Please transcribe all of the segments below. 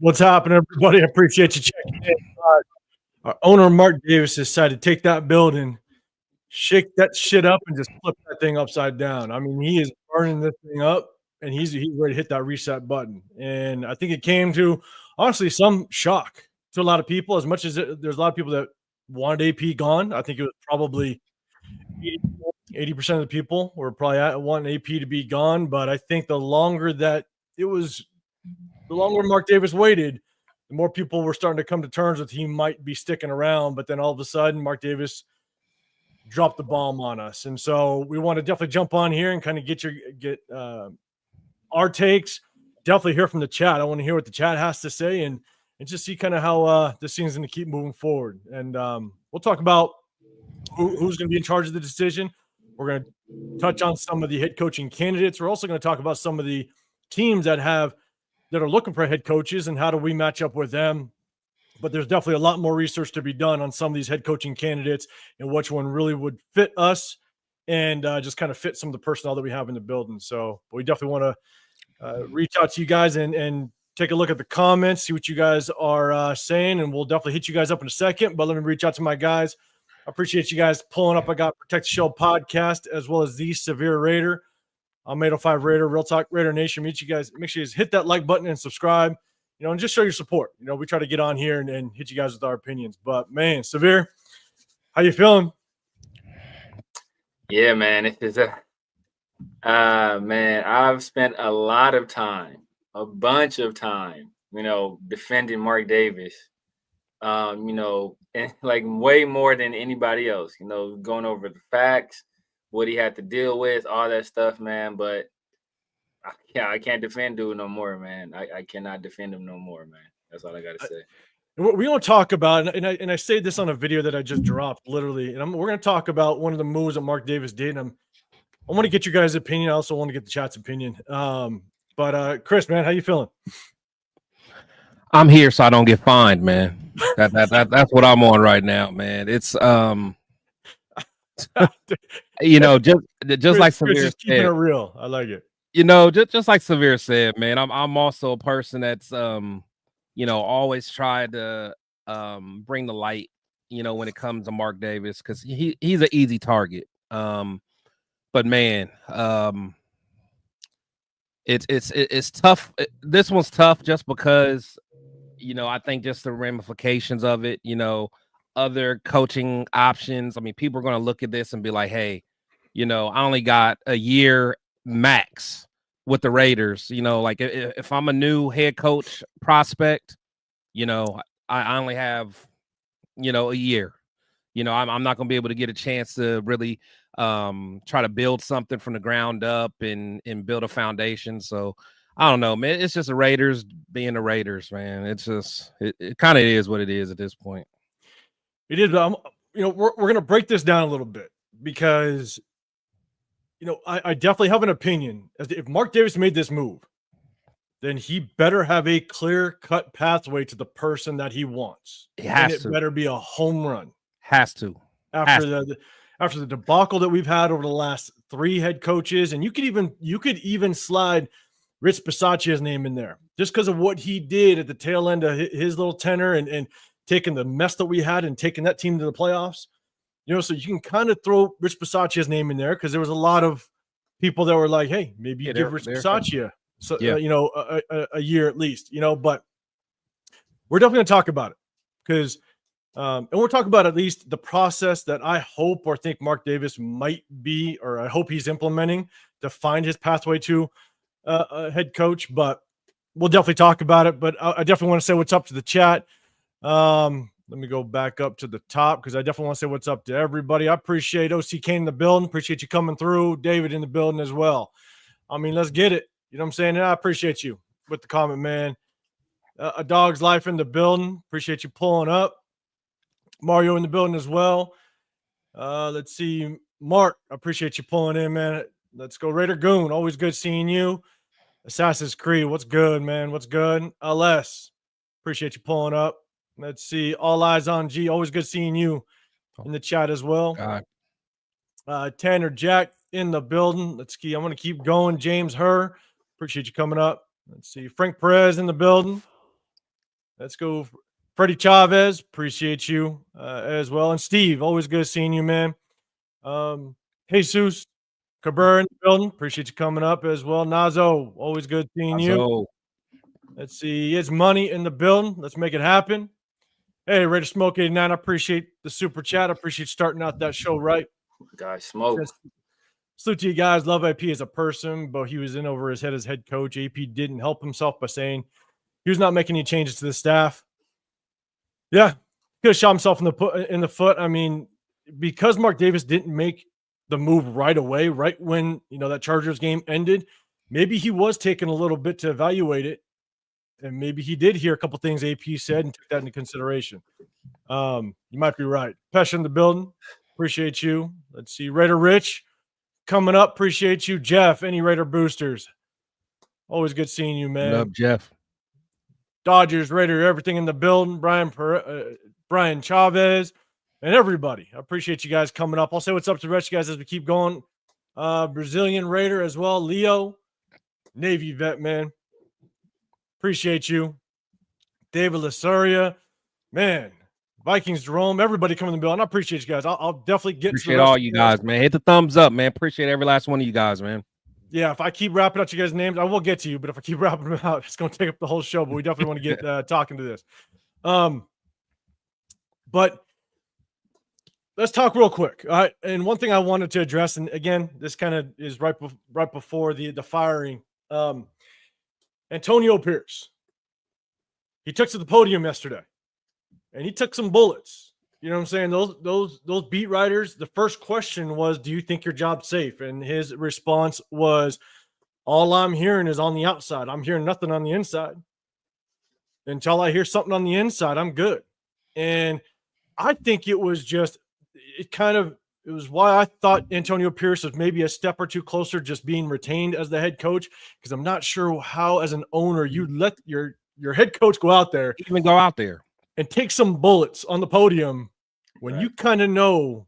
What's happening, everybody? I appreciate you checking in. Our owner, Mark Davis, decided to take that building, shake that shit up, and just flip that thing upside down. I mean, he is burning this thing up, and he's ready to hit that reset button. And I think it came to, honestly, some shock to a lot of people. As much as there's a lot of people that wanted AP gone, I think it was probably 80% of the people were probably wanting AP to be gone. But I think the longer Mark Davis waited, the more people were starting to come to terms with he might be sticking around. But then all of a sudden, Mark Davis dropped the bomb on us, and so we want to definitely jump on here and kind of get our takes. Definitely hear from the chat. I want to hear what the chat has to say, and just see kind of how this thing's going to keep moving forward. And we'll talk about who's going to be in charge of the decision. We're going to touch on some of the head coaching candidates. We're also going to talk about some of the teams that are looking for head coaches and how do we match up with them. But there's definitely a lot more research to be done on some of these head coaching candidates and which one really would fit us and just kind of fit some of the personnel that we have in the building. So we definitely want to reach out to you guys and take a look at the comments, see what you guys are saying, and we'll definitely hit you guys up in a second. But let me reach out to my guys. I appreciate you guys pulling up. I got Protect the Show podcast as well as the Severe Raider. I'm 805 Raider, Real Talk Raider Nation. Meet you guys. Make sure you hit that like button and subscribe, and just show your support. We try to get on here and hit you guys with our opinions. But, man, Severe, how you feeling? Yeah, man. It is man, I've spent a lot of time, a bunch of time, defending Mark Davis, and like way more than anybody else, going over the facts, what he had to deal with, all that stuff, man. But I can't defend dude no more, man. I cannot defend him no more, man. That's all I got to say. We don't talk about, and I say this on a video that I just dropped, literally, and we're going to talk about one of the moves that Mark Davis did. And I want to get your guys' opinion. I also want to get the chat's opinion. But Chris, man, how you feeling? I'm here so I don't get fined, man. That's what I'm on right now, man. It's just like Severe just keeping it real. I like it. Just like Severe said, man. I'm also a person that's always tried to bring the light, when it comes to Mark Davis, because he's an easy target. But man, it's tough. This one's tough just because I think just the ramifications of it, other coaching options. I mean, people are going to look at this and be like, hey, I only got a year max with the Raiders. Like if I'm a new head coach prospect, I only have, a year. I'm not going to be able to get a chance to really try to build something from the ground up and build a foundation. So I don't know, man. It's just the Raiders being the Raiders, man. It's just it kind of is what it is at this point. It is. We're going to break this down a little bit because, I definitely have an opinion. If Mark Davis made this move, then he better have a clear-cut pathway to the person that he wants. And it better be a home run. Has to. After the debacle that we've had over the last 3 head coaches, and you could even slide Rich Bisaccia's name in there just because of what he did at the tail end of his little tenure and taking the mess that we had and taking that team to the playoffs. So you can kind of throw Rich Bisaccia's name in there because there was a lot of people that were like, hey, maybe you give Rich Bisaccia a year at least, but we're definitely going to talk about it because and we'll talk about at least the process that I hope or think Mark Davis might be, or I hope he's implementing to find his pathway to a head coach, but we'll definitely talk about it. But I definitely want to say what's up to the chat. Let me go back up to the top because I definitely want to say what's up to everybody. I appreciate OC Kane in the building. Appreciate you coming through. David in the building as well. I mean, let's get it. You know what I'm saying? And I appreciate you with the comment, man. A Dog's Life in the building. Appreciate you pulling up. Mario in the building as well. Let's see. Mark, I appreciate you pulling in, man. Let's go. Raider Goon, always good seeing you. Assassin's Creed, what's good, man? What's good? LS, appreciate you pulling up. Let's see. All Eyes on G, always good seeing you in the chat as well. Tanner Jack in the building. Let's see. I'm going to keep going. James Herr, appreciate you coming up. Let's see. Frank Perez in the building. Let's go. Freddie Chavez, appreciate you as well. And Steve, always good seeing you, man. Jesus Cabrera in the building, appreciate you coming up as well. Nazo, always good seeing you. Let's see, it's Money in the building. Let's make it happen. Hey, Raider Smoke 89, I appreciate the super chat. I appreciate starting out that show right. Guys, smoke. Salute to you guys. Love AP as a person, but he was in over his head as head coach. AP didn't help himself by saying he was not making any changes to the staff. Yeah, could have shot himself in the foot. I mean, because Mark Davis didn't make the move right away, right when that Chargers game ended, maybe he was taking a little bit to evaluate it, and maybe he did hear a couple things AP said and took that into consideration. You might be right. Pesh in the building, appreciate you. Let's see, Raider Rich coming up, appreciate you. Jeff, any Raider boosters? Always good seeing you, man. Love Jeff. Dodgers, Raider, everything in the building. Brian Chavez, and everybody. I appreciate you guys coming up. I'll say what's up to the rest of you guys as we keep going. Brazilian Raider as well. Leo, Navy vet, man. Appreciate you. David Lasaria, man. Vikings Jerome, everybody coming in the building. I appreciate you guys. I'll definitely get appreciate to all you guys, man. Hit the thumbs up, man. Appreciate every last one of you guys, man. Yeah, if I keep rapping out you guys' names, I will get to you. But if I keep rapping them out, it's going to take up the whole show. But we definitely want to get talking to this. But let's talk real quick. All right, and one thing I wanted to address, and again, this kind of is right before the firing. Antonio Pierce. He took to the podium yesterday, and he took some bullets. You know what I'm saying? Those beat writers, the first question was, do you think your job's safe? And his response was, all I'm hearing is on the outside. I'm hearing nothing on the inside. Until I hear something on the inside, I'm good. And I think it was why I thought Antonio Pierce was maybe a step or two closer just being retained as the head coach, because I'm not sure how, as an owner, you let your head coach go out there and take some bullets on the podium when you kind of know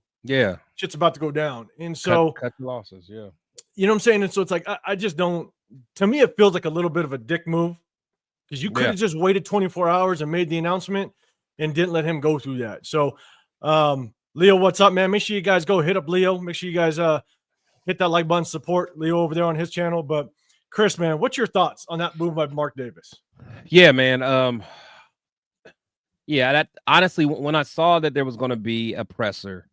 shit's about to go down. And so cut the losses, yeah. You know what I'm saying? And so it's like, I just don't, to me, it feels like a little bit of a dick move, because you could have just waited 24 hours and made the announcement and didn't let him go through that. So, Leo, what's up, man? Make sure you guys go hit up Leo. Make sure you guys hit that like button, support Leo over there on his channel. But Chris, man, what's your thoughts on that move by Mark Davis? Yeah, man. Yeah, that honestly, when I saw that there was going to be a presser,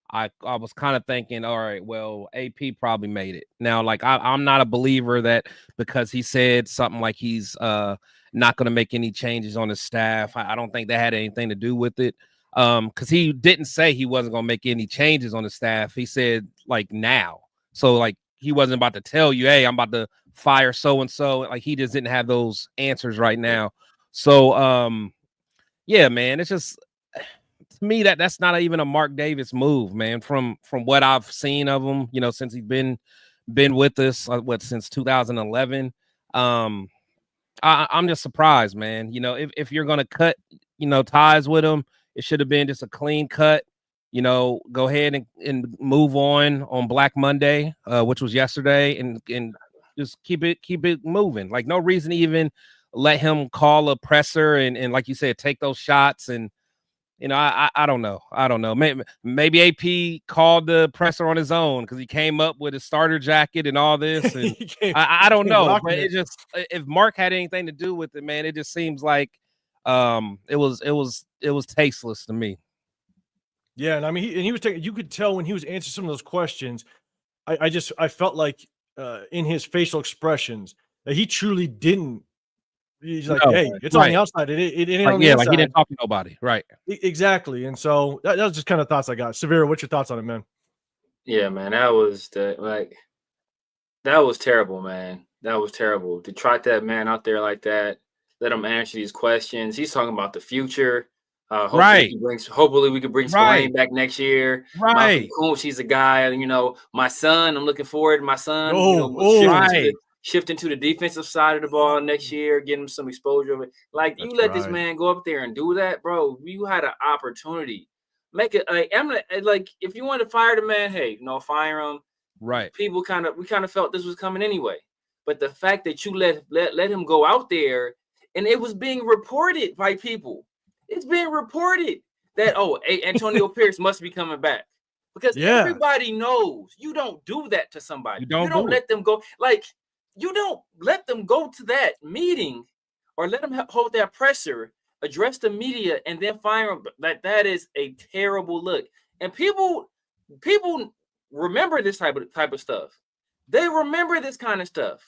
I was kind of thinking, all right, well, AP probably made it. Now, like, I'm not a believer that because he said something like he's not going to make any changes on his staff. I don't think that had anything to do with it. Because he didn't say he wasn't going to make any changes on the staff. He said, like, now. So, like, he wasn't about to tell you, hey, I'm about to fire so-and-so. Like, he just didn't have those answers right now. So, yeah, man, it's just, to me, that's not even a Mark Davis move, man, from what I've seen of him, since he's been with us, since 2011. I'm just surprised, man. If you're going to cut, ties with him, it should have been just a clean cut, go ahead and move on Black Monday, which was yesterday, and just keep it moving. Like, no reason to even let him call a presser and like you said, take those shots. And, I don't know. Maybe AP called the presser on his own because he came up with his starter jacket and all this. And I don't know, but it just, if Mark had anything to do with it, man, it just seems like it was tasteless to me. Yeah, and I mean, he was taking. You could tell when he was answering some of those questions. I felt like in his facial expressions that he truly didn't. He's like, hey, it's on the outside. It ain't on the inside. Like he didn't talk to nobody, right? Exactly. And so that was just kind of thoughts I got. Severe, what's your thoughts on it, man? Yeah, man, that was terrible, man. That was terrible to trot that man out there like that. Let him answer these questions. He's talking about the future. Hopefully we can bring Spillane back next year. Right. Coach, he's a guy. My son. I'm looking forward to my son. Shifting to the defensive side of the ball next year, getting him some exposure. Like, you let this man go up there and do that, bro. You had an opportunity. Make it like if you want to fire the man, hey, fire him. Right. We kind of felt this was coming anyway. But the fact that you let him go out there and it was being reported by people. It's being reported that, Antonio Pierce must be coming back. Because everybody knows you don't do that to somebody. You don't let them go. Like, you don't let them go to that meeting or let them hold that presser, address the media, and then fire them. Like, that is a terrible look. And people remember this type of stuff. They remember this kind of stuff.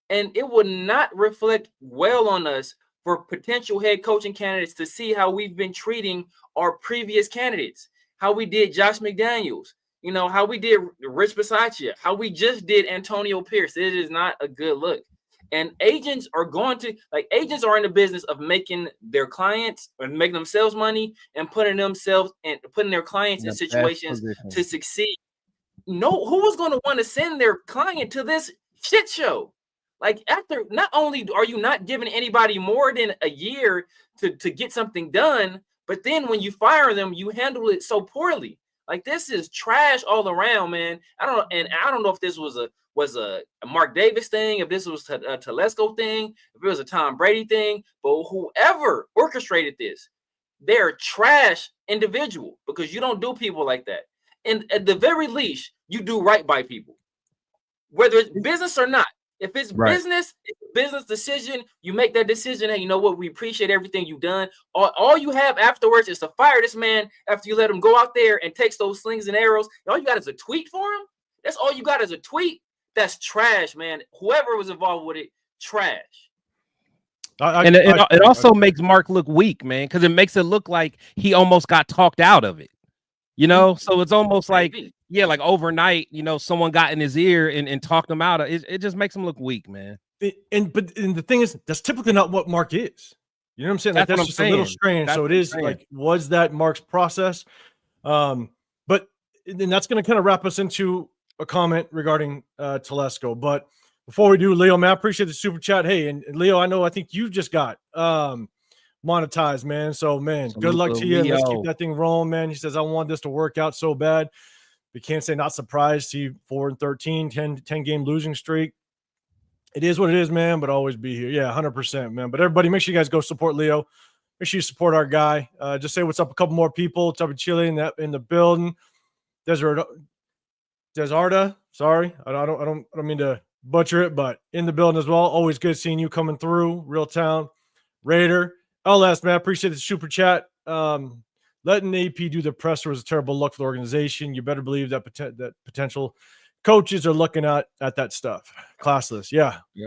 And it would not reflect well on us for potential head coaching candidates to see how we've been treating our previous candidates. How we did Josh McDaniels, how we did Rich Bisaccia, how we just did Antonio Pierce. It is not a good look. And agents are in the business of making their clients or making themselves money and putting their clients in situations to succeed. No, who was going to want to send their client to this shit show? Like, after, not only are you not giving anybody more than a year to get something done, but then when you fire them, you handle it so poorly. Like, this is trash all around, man. I don't know if this was a Mark Davis thing, if this was a Telesco thing, if it was a Tom Brady thing, but whoever orchestrated this, they're trash individual, because you don't do people like that. And at the very least, you do right by people, whether it's business or not. If it's business, it's a business decision. You make that decision, and you know what? We appreciate everything you've done. All you have afterwards is to fire this man after you let him go out there and takes those slings and arrows. And all you got is a tweet for him. That's all you got is a tweet. That's trash, man. Whoever was involved with it, trash. It also makes Mark look weak, man, because it makes it look like he almost got talked out of it. So it's almost like, like overnight, someone got in his ear and talked him out. It just makes him look weak, man. But the thing is, that's typically not what Mark is. You know what I'm saying? Like, that's just a little strange. So it is like, was that Mark's process? But then that's going to kind of wrap us into a comment regarding Telesco. But before we do, Leo, man, I appreciate the super chat. Hey, and Leo, I think you just got monetized, man. So, man, good luck to you. Leo. Let's keep that thing rolling, man. He says, I want this to work out so bad. We can't say not surprised. See 4-13, 10 game losing streak. It is what it is, man, but always be here. Yeah, 100%, man. But everybody, make sure you guys go support Leo. Make sure you support our guy. Just say what's up. A couple more people. What's up in Chile in the building. Desarda. Sorry, I don't mean to butcher it, but in the building as well. Always good seeing you coming through. Real Town Raider. LS, man, appreciate the super chat. Letting AP do the presser was a terrible look for the organization. You better believe that potential coaches are looking at that stuff. Classless, yeah, they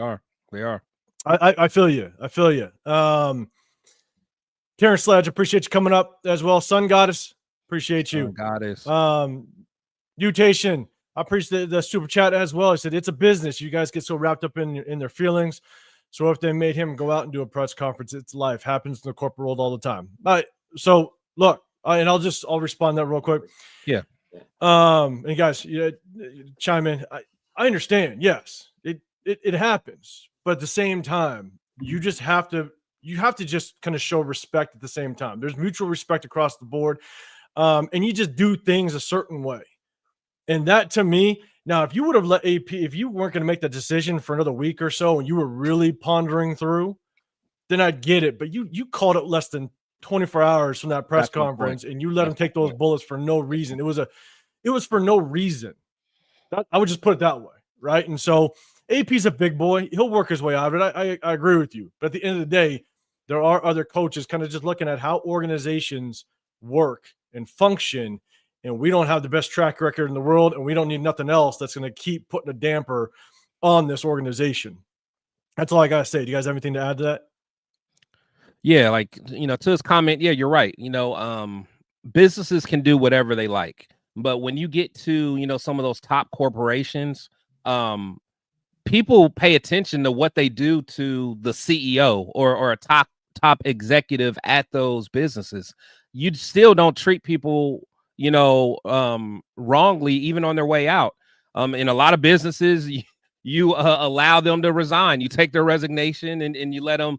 are. I feel you. Terrence Sledge, appreciate you coming up as well. Sun Goddess, appreciate you. Goddess. Mutation, I appreciate the super chat as well. I said it's a business. You guys get so wrapped up in their feelings. So if they made him go out and do a press conference, it's life. Happens in the corporate world all the time. So look, and I'll respond to that real quick. Yeah. And guys, chime in. I understand. Yes, it happens, but at the same time, you have to just kind of show respect at the same time. There's mutual respect across the board, and you just do things a certain way. And that, to me, now, if you would have let AP, if you weren't going to make the decision for another week or so, and you were really pondering through, then I'd get it. But you called it less than 24 hours from that press conference, and you let him take those bullets for no reason. It was for no reason. I would just put it that way, right? And so AP's a big boy. He'll work his way out of it. I agree with you. But at the end of the day, there are other coaches kind of just looking at how organizations work and function. And we don't have the best track record in the world, and we don't need nothing else that's going to keep putting a damper on this organization. That's all I got to say. Do you guys have anything to add to that? Yeah, to his comment, yeah, you're right. Businesses can do whatever they like. But when you get to, some of those top corporations, people pay attention to what they do to the CEO or a top executive at those businesses. You still don't treat people wrongly, even on their way out. In a lot of businesses, you allow them to resign. You take their resignation and you let them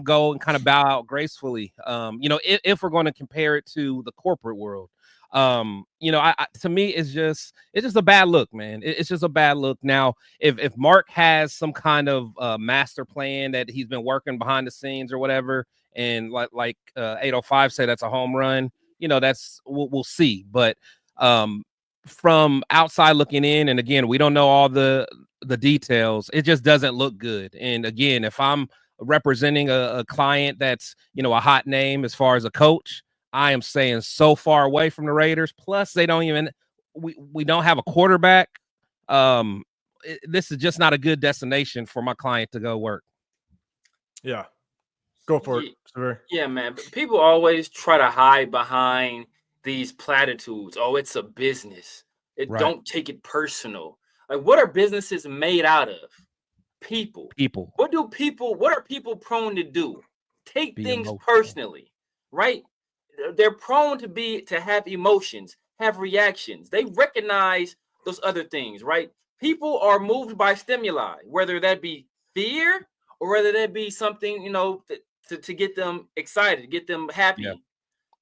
go and kind of bow out gracefully. If we're going to compare it to the corporate world, You know, to me, it's just a bad look, man. It's just a bad look. Now, if Mark has some kind of master plan that he's been working behind the scenes or whatever, and like 805 said, that's a home run. You know, we'll see. But from outside looking in, and again, we don't know all the details. It just doesn't look good. And again, if I'm representing a client that's, you know, a hot name as far as a coach, I am saying so far away from the Raiders. Plus, they don't even we don't have a quarterback. This is just not a good destination for my client to go work. Yeah, go for it. Sir. Yeah, man. People always try to hide behind these platitudes. Oh, it's a business. Don't take it personal. Like, what are businesses made out of? People. What are people prone to do? Take things personally, right? They're prone to have emotions, have reactions. They recognize those other things, right? People are moved by stimuli, whether that be fear or whether that be something, you know, to get them excited, get them happy. Yeah.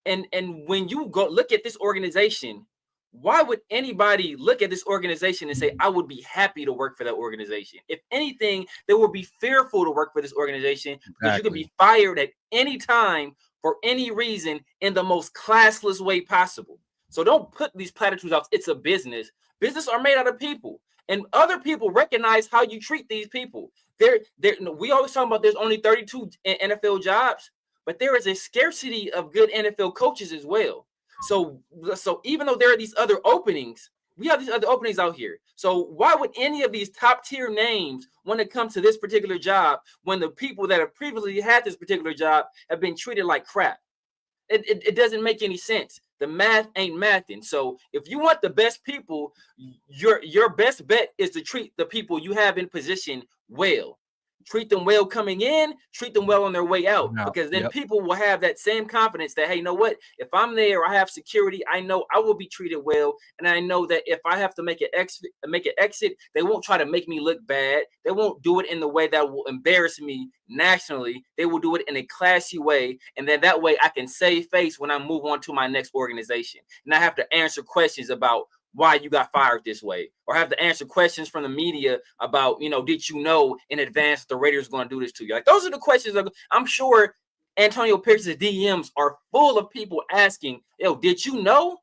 And when you go look at this organization, why would anybody look at this organization and say, I would be happy to work for that organization? If anything, they would be fearful to work for this organization because you could be fired at any time for any reason in the most classless way possible. So don't put these platitudes out. It's a business. Business are made out of people, and other people recognize how you treat these people. We always talk about there's only 32 NFL jobs, but there is a scarcity of good NFL coaches as well. So even though there are these other openings, we have these other openings out here. So why would any of these top tier names when it comes to this particular job, when the people that have previously had this particular job have been treated like crap? It doesn't make any sense. The math ain't mathing. So if you want the best people, your best bet is to treat the people you have in position well. Treat them well coming in, treat them well on their way out, because then people will have that same confidence that, hey, you know what? If I'm there, I have security. I know I will be treated well, and I know that if I have to make an exit, they won't try to make me look bad. They won't do it in the way that will embarrass me nationally. They will do it in a classy way, and then that way I can save face when I move on to my next organization, and I have to answer questions about why you got fired this way, or have to answer questions from the media about, you know, did you know in advance that the Raiders are going to do this to you? Like, those are the questions I'm sure Antonio Pierce's DMs are full of people asking, yo, did you know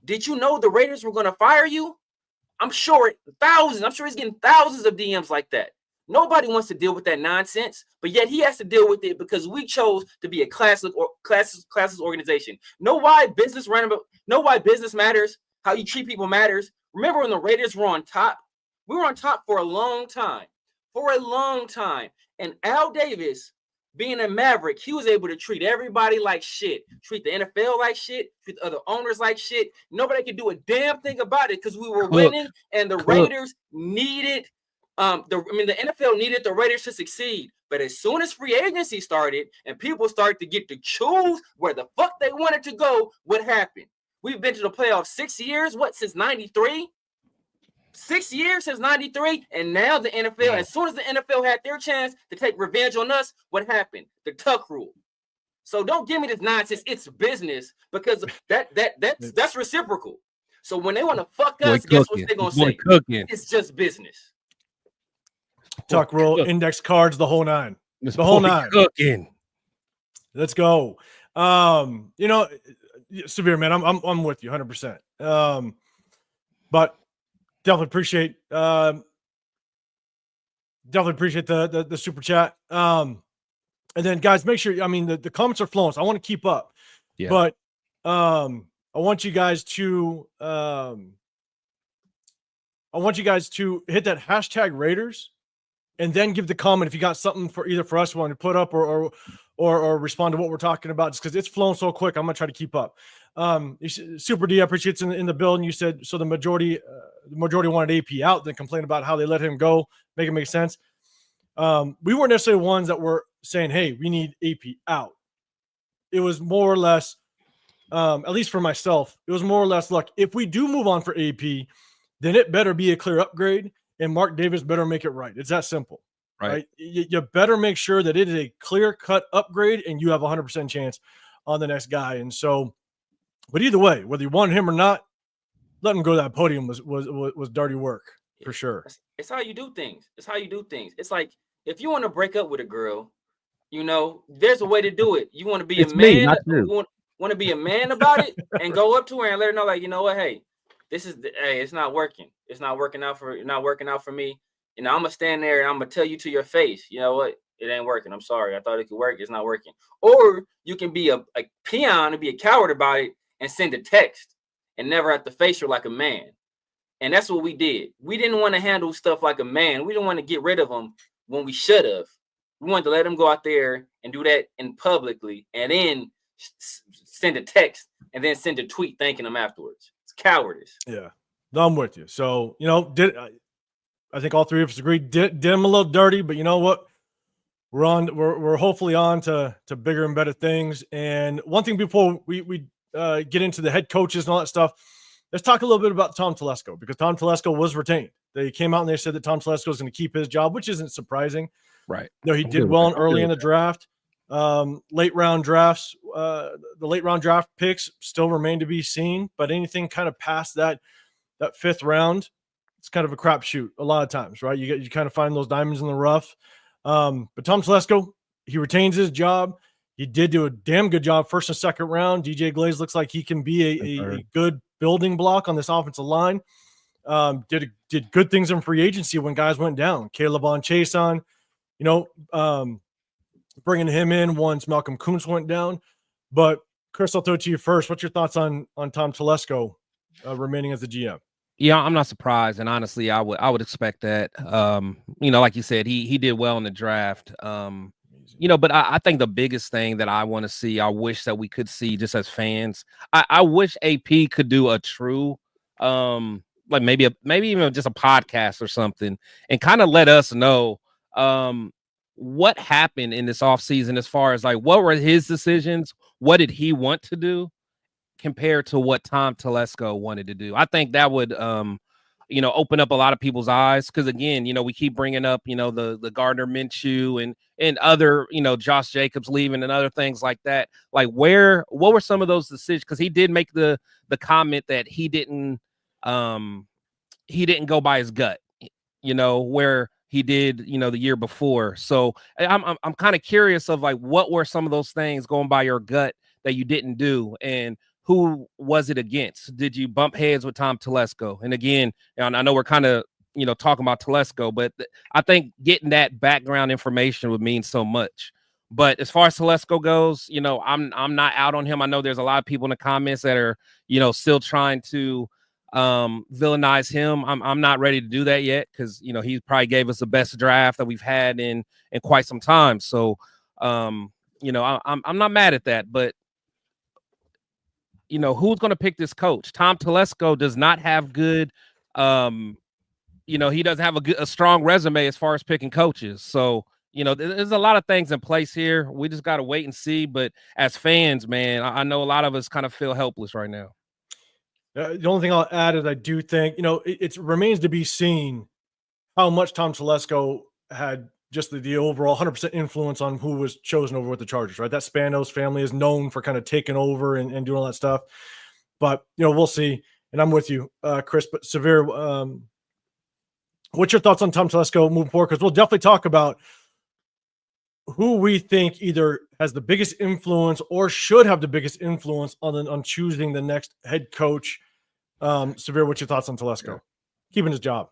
the Raiders were going to fire you? I'm sure he's getting thousands of DMs like that. Nobody wants to deal with that nonsense, but yet he has to deal with it because we chose to be a classless organization. Know why business matters? How you treat people matters. Remember when the Raiders were on top? We were on top for a long time. And Al Davis, being a Maverick, he was able to treat everybody like shit. Treat the NFL like shit. Treat the other owners like shit. Nobody could do a damn thing about it because we were winning, and the Raiders needed the NFL needed the Raiders to succeed. But as soon as free agency started and people started to get to choose where the fuck they wanted to go, what happened? We've been to the playoffs 6 years, since 93? 6 years since 93, and now the NFL, as soon as the NFL had their chance to take revenge on us, what happened? The Tuck rule. So don't give me this nonsense. It's business, because that's reciprocal. So when they want to fuck us, guess what they're going to say? It's just business. Tuck rule, index cards, the whole nine. The whole nine. Cooking. Let's go. You know, Severe, man, I'm with you 100%. But definitely appreciate the super chat. And then guys, make sure, I mean, the comments are flowing, so I want to keep up. Yeah. But I want you guys to hit that hashtag Raiders and then give the comment if you got something for us want to put up or respond to what we're talking about, just because it's flowing so quick. I'm gonna try to keep up. Super D, I appreciate it's in the building. You said so the majority wanted AP out, then complained about how they let him go. Make it make sense. We weren't necessarily ones that were saying, hey, we need AP out. It was more or less, at least for myself, it was more or less, look, if we do move on for AP, then it better be a clear upgrade, and Mark Davis better make it right. It's that simple. Right? You better make sure that it is a clear-cut upgrade and you have 100% chance on the next guy. And so But either way, whether you wanted him or not, letting him go to that podium was dirty work for sure. It's how you do things. It's how you do things. It's like if you want to break up with a girl, there's a way to do it. You want to be It's a me, man, not you. want to be a man about it, and go up to her and let her know, like, you know what, hey, it's not working. It's not working out for me. I'm gonna stand there and I'm gonna tell you to your face, you know what, it ain't working. I'm sorry. I thought it could work. It's not working. Or you can be a peon and be a coward about it and send a text and never have to face her like a man. And that's what we did. We didn't want to handle stuff like a man. We didn't want to get rid of them when we should have. We wanted to let him go out there and do that in publicly, and then send a text and then send a tweet thanking him afterwards. It's cowardice. Yeah, no, I'm with you. So I think all three of us agree. Did him a little dirty, but you know what? We're hopefully on to bigger and better things. And one thing before we get into the head coaches and all that stuff, let's talk a little bit about Tom Telesco, because Tom Telesco was retained. They came out and they said that Tom Telesco is going to keep his job, which isn't surprising. Right. No, he did well early in the draft. Late round drafts, the late round draft picks still remain to be seen, but anything kind of past that fifth round, it's kind of a crapshoot a lot of times, right? You kind of find those diamonds in the rough. But Tom Telesco, he retains his job. He did do a damn good job first and second round. DJ Glaze looks like he can be a good building block on this offensive line. Did good things in free agency when guys went down. Caleb on Chason, bringing him in once Malcolm Kuntz went down. But Chris, I'll throw it to you first. What's your thoughts on Tom Telesco remaining as the GM? Yeah, I'm not surprised, and honestly, I would expect that. Like you said, he did well in the draft. But I think the biggest thing that I want to see, I wish that we could see just as fans, I wish AP could do a true, like maybe even just a podcast or something, and kind of let us know what happened in this offseason as far as like what were his decisions, what did he want to do compared to what Tom Telesco wanted to do. I think that would open up a lot of people's eyes, because again, we keep bringing up the Gardner Minshew and other Josh Jacobs leaving and other things like that. Like what were some of those decisions? Because he did make the comment that he didn't go by his gut, where he did the year before. So I'm kind of curious of like what were some of those things going by your gut that you didn't do, and who was it against? Did you bump heads with Tom Telesco? And again, I know we're kind of talking about Telesco, but I think getting that background information would mean so much. But as far as Telesco goes, I'm not out on him. I know there's a lot of people in the comments that are still trying to villainize him. I'm not ready to do that yet, because he probably gave us the best draft that we've had in quite some time. So I'm not mad at that, but who's going to pick this coach? Tom Telesco does not have good, he doesn't have a strong resume as far as picking coaches. So, there's a lot of things in place here. We just got to wait and see. But as fans, man, I know a lot of us kind of feel helpless right now. The only thing I'll add is I do think, it remains to be seen how much Tom Telesco had just the overall 100% influence on who was chosen over with the Chargers, right? That Spanos family is known for kind of taking over and doing all that stuff. But, we'll see. And I'm with you, Chris. But Severe, what's your thoughts on Tom Telesco moving forward? Because we'll definitely talk about who we think either has the biggest influence or should have the biggest influence on choosing the next head coach. Severe, what's your thoughts on Telesco keeping his job?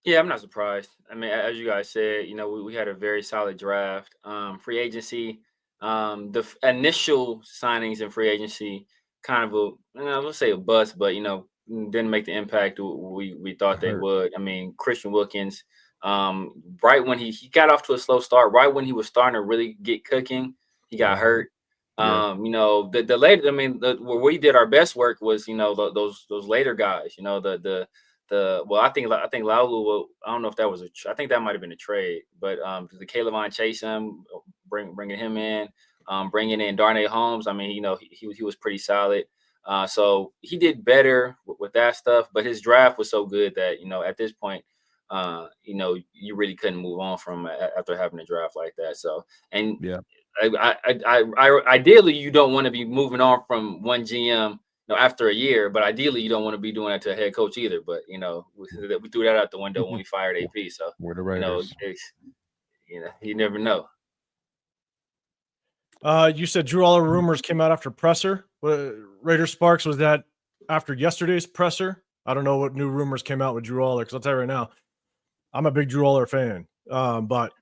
Yeah, I'm not surprised. I mean, as you guys said, we had a very solid draft. Free agency, the initial signings in free agency, kind of let's say a bust, but didn't make the impact we thought they would. I mean, Christian Wilkins, right when he got off to a slow start, right when he was starting to really get cooking, he got hurt. Yeah. The later, where we did our best work was those later guys. I think Laulu. I don't know if that was I think that might have been a trade, but the Caleb on Chason, bringing him in, bringing in Darnay Holmes. I mean, he was pretty solid. So he did better with that stuff, but his draft was so good that at this point, you really couldn't move on from after having a draft like that. So, and Ideally, you don't want to be moving on from one GM, after a year, but ideally, you don't want to be doing that to a head coach either. But we threw that out the window when we fired AP. So We're the Raiders. You never know. You said Drew Aller rumors came out after presser. Raider Sparks, was that after yesterday's presser? I don't know what new rumors came out with Drew Aller, because I'll tell you right now, I'm a big Drew Aller fan. But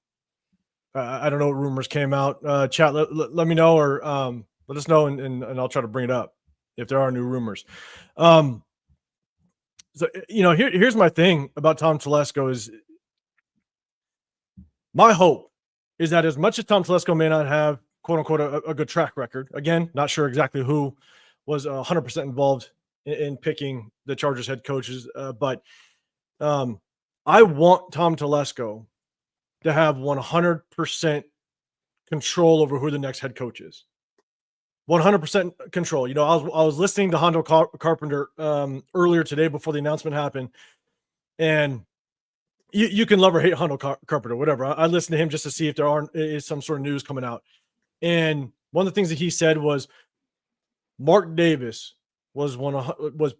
I don't know what rumors came out. Chat, let me know, or let us know, and I'll try to bring it up if there are new rumors. So here's my thing about Tom Telesco is my hope is that as much as Tom Telesco may not have, quote unquote, a good track record, again, not sure exactly who was 100% involved in picking the Chargers head coaches, but I want Tom Telesco to have 100% control over who the next head coach is. 100% control. I was listening to Hondo Carpenter earlier today before the announcement happened, and you can love or hate Hondo Carpenter, whatever. I listened to him just to see if there is some sort of news coming out. And one of the things that he said was Mark Davis was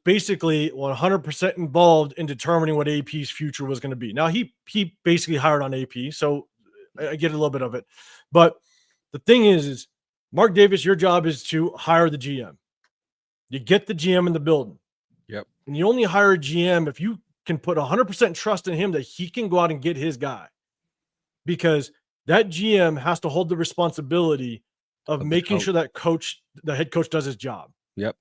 basically 100% involved in determining what AP's future was going to be. Now he basically hired on AP, so I get a little bit of it. But the thing is Mark Davis, your job is to hire the GM. You get the GM in the building. Yep. And you only hire a GM if you can put 100% trust in him that he can go out and get his guy. Because that GM has to hold the responsibility of making sure that the head coach does his job. Yep.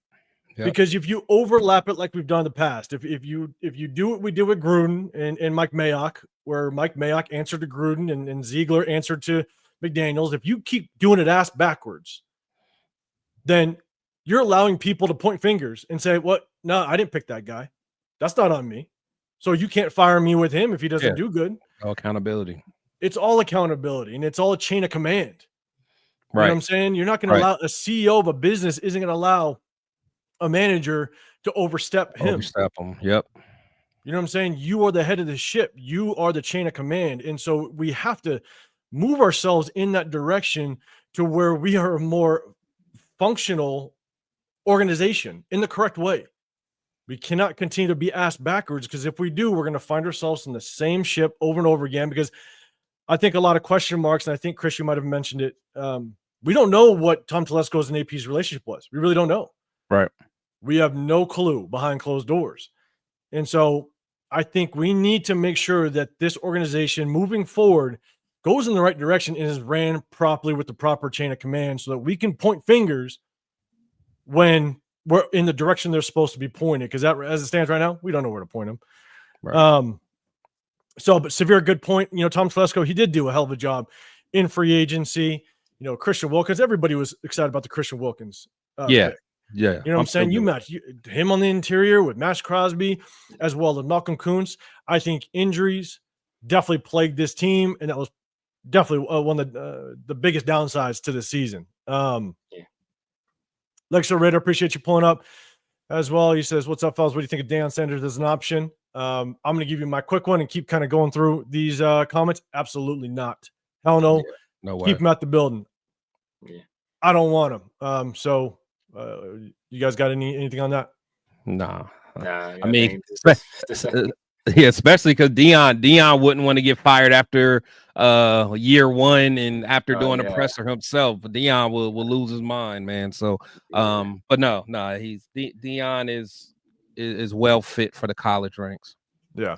Because if you overlap it like we've done in the past, if you do what we did with Gruden and Mike Mayock, where Mike Mayock answered to Gruden and Ziegler answered to McDaniels, if you keep doing it ass backwards, then you're allowing people to point fingers and say, "What? No, I didn't pick that guy. That's not on me. So you can't fire me with him if he doesn't do good." No accountability. It's all accountability, and it's all a chain of command. You Right. know what I'm saying? You're not going to allow a CEO of a business isn't going to allow a manager to overstep him. Overstep him. Yep. You know what I'm saying? You are the head of the ship. You are the chain of command. And so we have to move ourselves in that direction to where we are a more functional organization in the correct way. We cannot continue to be ass backwards, because if we do, we're going to find ourselves in the same ship over and over again, because I think a lot of question marks, and I think, Chris, you might have mentioned it. We don't know what Tom Telesco's and AP's relationship was. We really don't know. Right. We have no clue behind closed doors. And so I think we need to make sure that this organization moving forward goes in the right direction and is ran properly with the proper chain of command, so that we can point fingers when we're in the direction they're supposed to be pointed. Because that, as it stands right now, we don't know where to point them. Right. But Severe, good point. Tom Telesco, he did do a hell of a job in free agency. Christian Wilkins, everybody was excited about the Christian Wilkins. Yeah. Pick. Yeah. You know what I'm saying? You match him on the interior with Max Crosby as well as Malcolm Kuntz. I think injuries definitely plagued this team, and that was definitely one of the biggest downsides to the season. Lexer Ritter, appreciate you pulling up as well. He says, "What's up, fellas? What do you think of Deion Sanders as an option?" I'm going to give you my quick one and keep kind of going through these comments. Absolutely not. Hell no. Yeah, no way. Keep him at the building. Yeah. I don't want him. You guys got anything on that? Nah. I mean, yeah, especially because Deion wouldn't want to get fired after year one and after doing a presser himself. But Deion will lose his mind, man. So, but no, Deion is well fit for the college ranks. Yeah.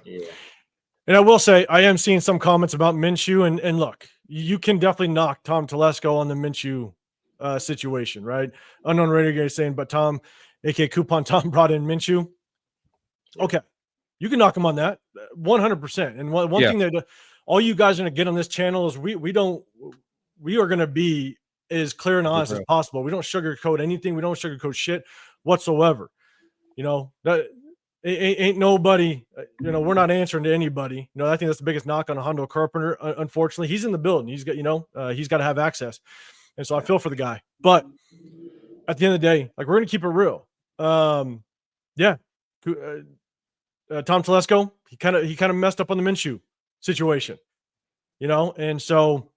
And I will say, I am seeing some comments about Minshew, and look, you can definitely knock Tom Telesco on the Minshew situation, right? Unknown Radio guy saying, but Tom, aka Coupon Tom, brought in Minshew. Okay, you can knock him on that 100%. And one thing that all you guys are going to get on this channel is we are going to be as clear and honest as possible. We don't sugarcoat anything. We don't sugarcoat shit whatsoever. That ain't nobody. We're not answering to anybody. I think that's the biggest knock on Hondo Carpenter. Unfortunately, he's in the building. He's got he's got to have access. And so I feel for the guy, but at the end of the day, we're going to keep it real. Tom Telesco, he kind of messed up on the Minshew situation, and so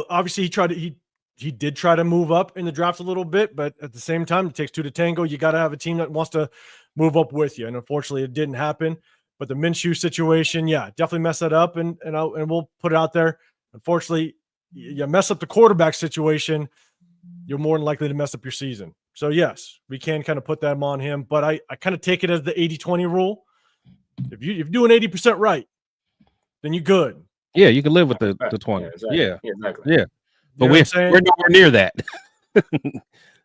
obviously he did try to move up in the draft a little bit, but at the same time, it takes two to tango. You got to have a team that wants to move up with you. And unfortunately, it didn't happen. But the Minshew situation, yeah, definitely mess that up. And we'll put it out there. Unfortunately, you mess up the quarterback situation, you're more than likely to mess up your season. So, yes, we can kind of put that on him. But I kind of take it as the 80-20 rule. If you're doing 80% right, then you're good. Yeah, you can live with the 20. Yeah, exactly. Yeah, exactly. Yeah. But we're nowhere near that.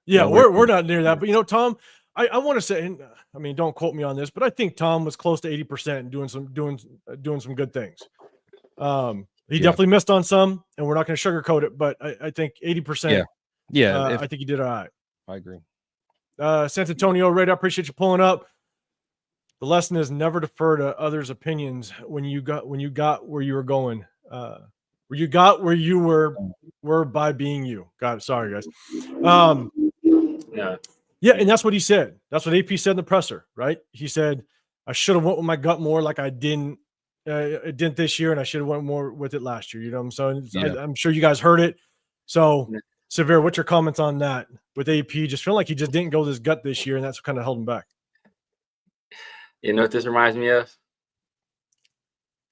Yeah, we're not near that. But Tom, I want to say, and I mean, don't quote me on this, but I think Tom was close to 80% and doing some good things. He definitely missed on some, and we're not going to sugarcoat it, but I think 80%. Yeah. I think he did all right. I agree. San Antonio, Ray, I appreciate you pulling up. The lesson is never defer to others' opinions when you got where you were going. Where you got where you were by being you. Got it. Sorry, guys. Yeah, and that's what he said. That's what AP said in the presser, right? He said, I should have went with my gut more like I didn't this year, and I should have went more with it last year. You know what I'm saying? I'm sure you guys heard it. So, Severe, what's your comments on that with AP? Just feeling like he just didn't go with his gut this year, and that's what kind of held him back. You know what this reminds me of?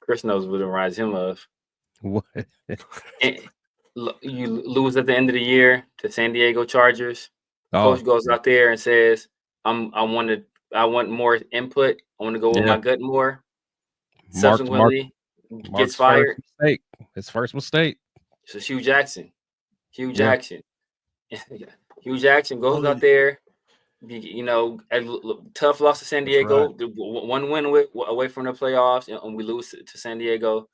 Chris knows what it reminds him of. What? You lose at the end of the year to San Diego Chargers. Coach goes out there and says, I want more input. I want to go with my gut more. Subsequently, gets fired. His first mistake. So Hugh Jackson. Hugh Jackson goes out there. A tough loss to San Diego. Right. One win away from the playoffs, and we lose to San Diego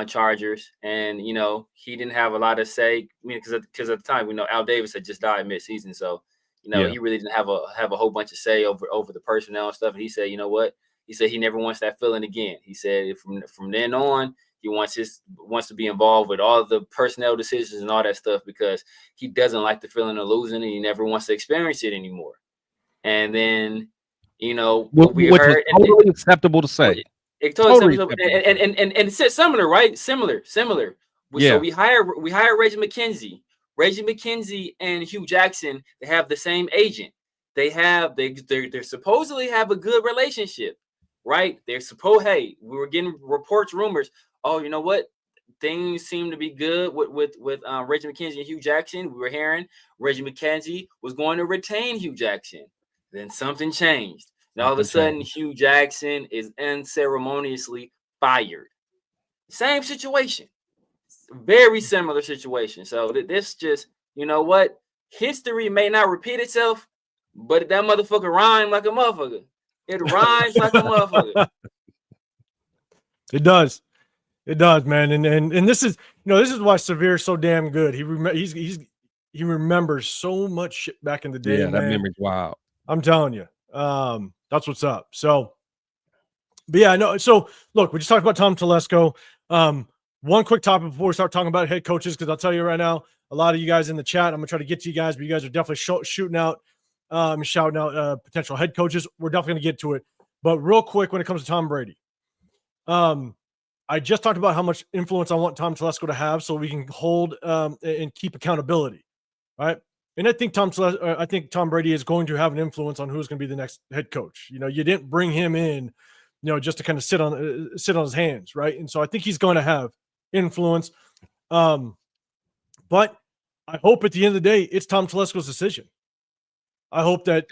Chargers. And he didn't have a lot to say. I mean, because at the time we know Al Davis had just died mid-season, so he really didn't have a whole bunch of say over the personnel and stuff. And he said, you know what? He said he never wants that feeling again. He said from then on, he wants to be involved with all the personnel decisions and all that stuff because he doesn't like the feeling of losing and he never wants to experience it anymore. And then, what we heard, is totally acceptable to say. It's totally acceptable. And similar, right? Similar. Yeah. So we hire Reggie McKenzie. Reggie McKenzie and Hugh Jackson, they have the same agent. They supposedly have a good relationship, right? Hey, we were getting rumors. Oh, you know what? Things seem to be good with Reggie McKenzie and Hugh Jackson. We were hearing Reggie McKenzie was going to retain Hugh Jackson. Then something changed. And all of a sudden, Hugh Jackson is unceremoniously fired. Same situation. Very similar situation. So this just, history may not repeat itself, but that motherfucker rhymes like a motherfucker. It rhymes like a motherfucker. It does. It does, man. And this is, this is why Severe is so damn good. He remembers so much shit back in the day. Yeah, that memory's wild. I'm telling you. That's what's up. So, but yeah, no. So look, we just talked about Tom Telesco. One quick topic before we start talking about head coaches, because I'll tell you right now, a lot of you guys in the chat, I'm gonna try to get to you guys, but you guys are definitely shouting out potential head coaches. We're definitely gonna get to it. But real quick, when it comes to Tom Brady, I just talked about how much influence I want Tom Telesco to have, so we can hold and keep accountability, right? And I think Tom Brady is going to have an influence on who's going to be the next head coach. You didn't bring him in, just to kind of sit on his hands, right? And so I think he's going to have influence. But I hope at the end of the day, it's Tom Telesco's decision. I hope that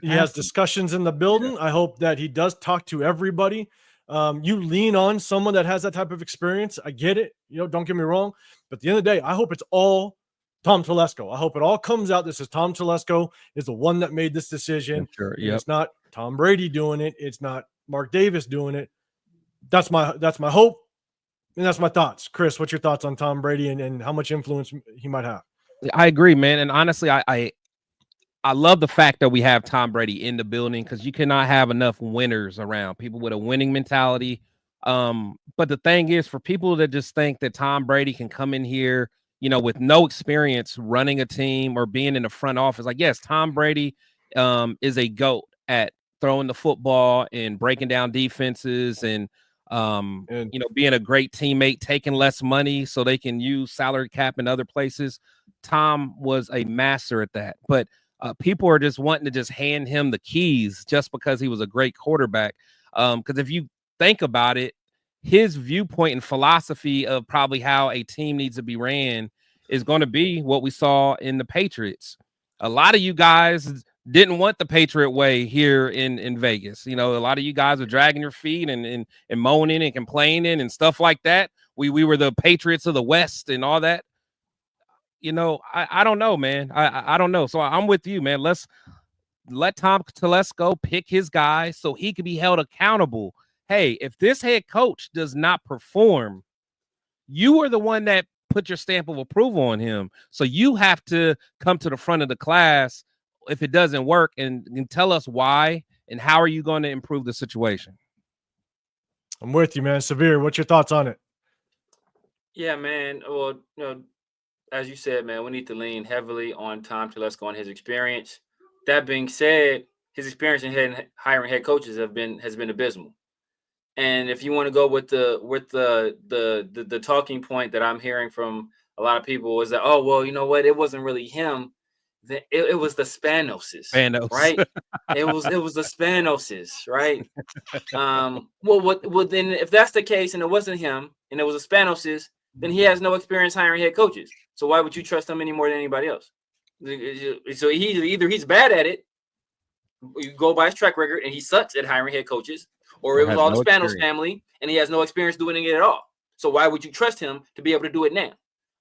he has discussions in the building. Yeah. I hope that he does talk to everybody. You lean on someone that has that type of experience. I get it. Don't get me wrong. But at the end of the day, I hope it's all Tom Telesco. I hope it all comes out. This is Tom Telesco is the one that made this decision. Sure. Yep. It's not Tom Brady doing it. It's not Mark Davis doing it. That's my hope. And that's my thoughts. Chris, what's your thoughts on Tom Brady and how much influence he might have? I agree, man. And honestly, I love the fact that we have Tom Brady in the building because you cannot have enough winners around, people with a winning mentality. But the thing is, for people that just think that Tom Brady can come in here, with no experience running a team or being in the front office, like, yes, Tom Brady is a GOAT at throwing the football and breaking down defenses and And being a great teammate, taking less money so they can use salary cap in other places. Tom was a master at that. But people are just wanting to just hand him the keys just because he was a great quarterback. Because if you think about it, his viewpoint and philosophy of probably how a team needs to be ran is going to be what we saw in the Patriots. A lot of you guys didn't want the Patriot way here in Vegas. A lot of you guys are dragging your feet and moaning and complaining and stuff like that. We were the Patriots of the West and all that. I don't know, man. I don't know. So I'm with you, man. Let's let Tom Telesco pick his guy so he can be held accountable. Hey, if this head coach does not perform, you are the one that put your stamp of approval on him. So you have to come to the front of the class if it doesn't work and tell us why and how are you going to improve the situation. I'm with you, man. Severe, what's your thoughts on it? Yeah, man. Well, as you said, man, we need to lean heavily on Tom Telesco and his experience. That being said, his experience in hiring head coaches has been abysmal. And if you want to go with the talking point that I'm hearing from a lot of people is that, oh, well, you know what? It wasn't really him. It was the Spanoses, right? It was the Spanoses, right? Well, then if that's the case and it wasn't him and it was the Spanoses, then he has no experience hiring head coaches. So why would you trust him any more than anybody else? So either he's bad at it, you go by his track record, and he sucks at hiring head coaches, or it was all the Spanos family, and he has no experience doing it at all. So why would you trust him to be able to do it now?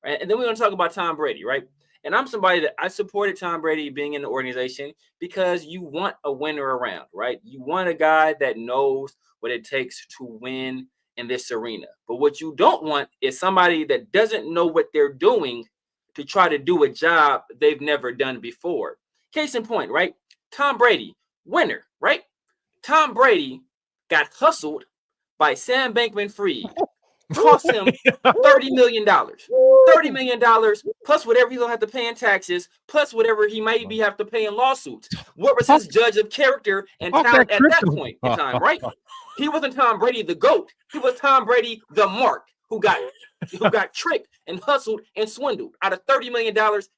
Right? And then we're going to talk about Tom Brady, right? And I'm somebody that I supported Tom Brady being in the organization because you want a winner around, right? You want a guy that knows what it takes to win in this arena. But what you don't want is somebody that doesn't know what they're doing to try to do a job they've never done before. Case in point, right? Tom Brady, winner, right? Tom Brady got hustled by Sam Bankman-Fried. Cost him $30 million. $30 million plus whatever he'll have to pay in taxes, plus whatever he maybe have to pay in lawsuits. What was his judge of character and talent at that point in time, right? He wasn't Tom Brady the GOAT. He was Tom Brady the Mark, who got tricked and hustled and swindled out of $30 million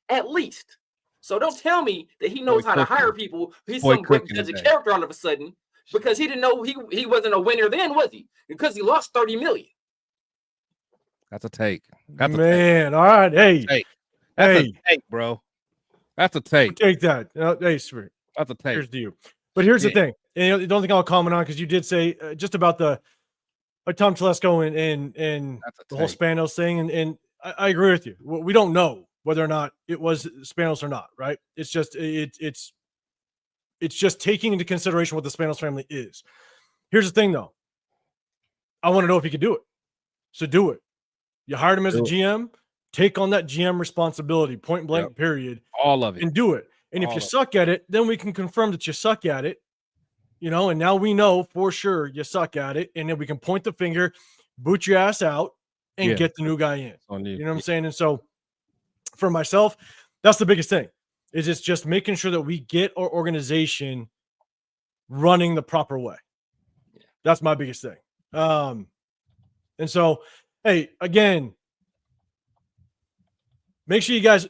at least. So don't tell me that he knows how to hire people. He's some great judge of character all of a sudden because he didn't know he wasn't a winner then, was he? Because he lost $30 million. That's a take. That's a take. All right. Hey. That's a take, bro. That's a take. Take that. Hey, sweet. That's a take. Here's to you. But here's the thing. And you don't think I'll comment on because you did say just about the Tom Telesco and the whole Spanos thing. And I agree with you. We don't know whether or not it was Spanos or not, right? It's just it's just taking into consideration what the Spanos family is. Here's the thing, though. I want to know if he could do it. So do it. You hired him as a GM, take on that GM responsibility, point blank, period. All of it. And do it. And if you suck at it, then we can confirm that you suck at it, and now we know for sure you suck at it. And then we can point the finger, boot your ass out, and get the new guy in. You know what I'm saying? And so for myself, that's the biggest thing, is it's just making sure that we get our organization running the proper way. That's my biggest thing. And so, hey, again, make sure you guys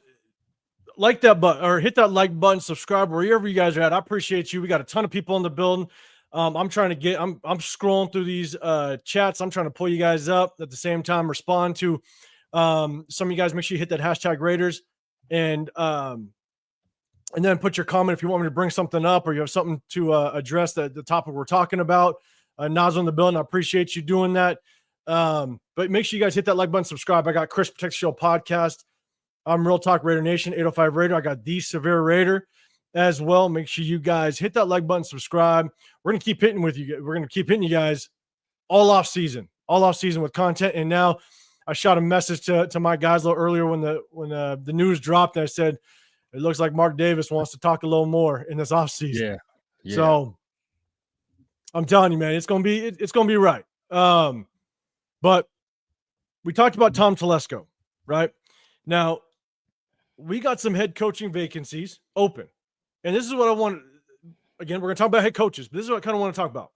like that button or hit that like button, subscribe wherever you guys are at. I appreciate you. We got a ton of people in the building. I'm scrolling through these chats. I'm trying to pull you guys up at the same time, respond to some of you guys. Make sure you hit that hashtag Raiders and then put your comment if you want me to bring something up or you have something to address the topic we're talking about. Nas on the building. I appreciate you doing that. But make sure you guys hit that like button, subscribe. I got Chris Protect Show podcast. I'm Real Talk Raider Nation 805 Raider. I got the Severe Raider as well. Make sure you guys hit that like button, subscribe. We're gonna keep hitting with you. We're gonna keep hitting you guys all off season with content. And now I shot a message to my guys a little earlier when the news dropped. And I said it looks like Mark Davis wants to talk a little more in this off season. Yeah. So I'm telling you, man, it's gonna be right. But we talked about Tom Telesco, right? Now, we got some head coaching vacancies open. And this is what I want. Again, we're going to talk about head coaches, but this is what I kind of want to talk about.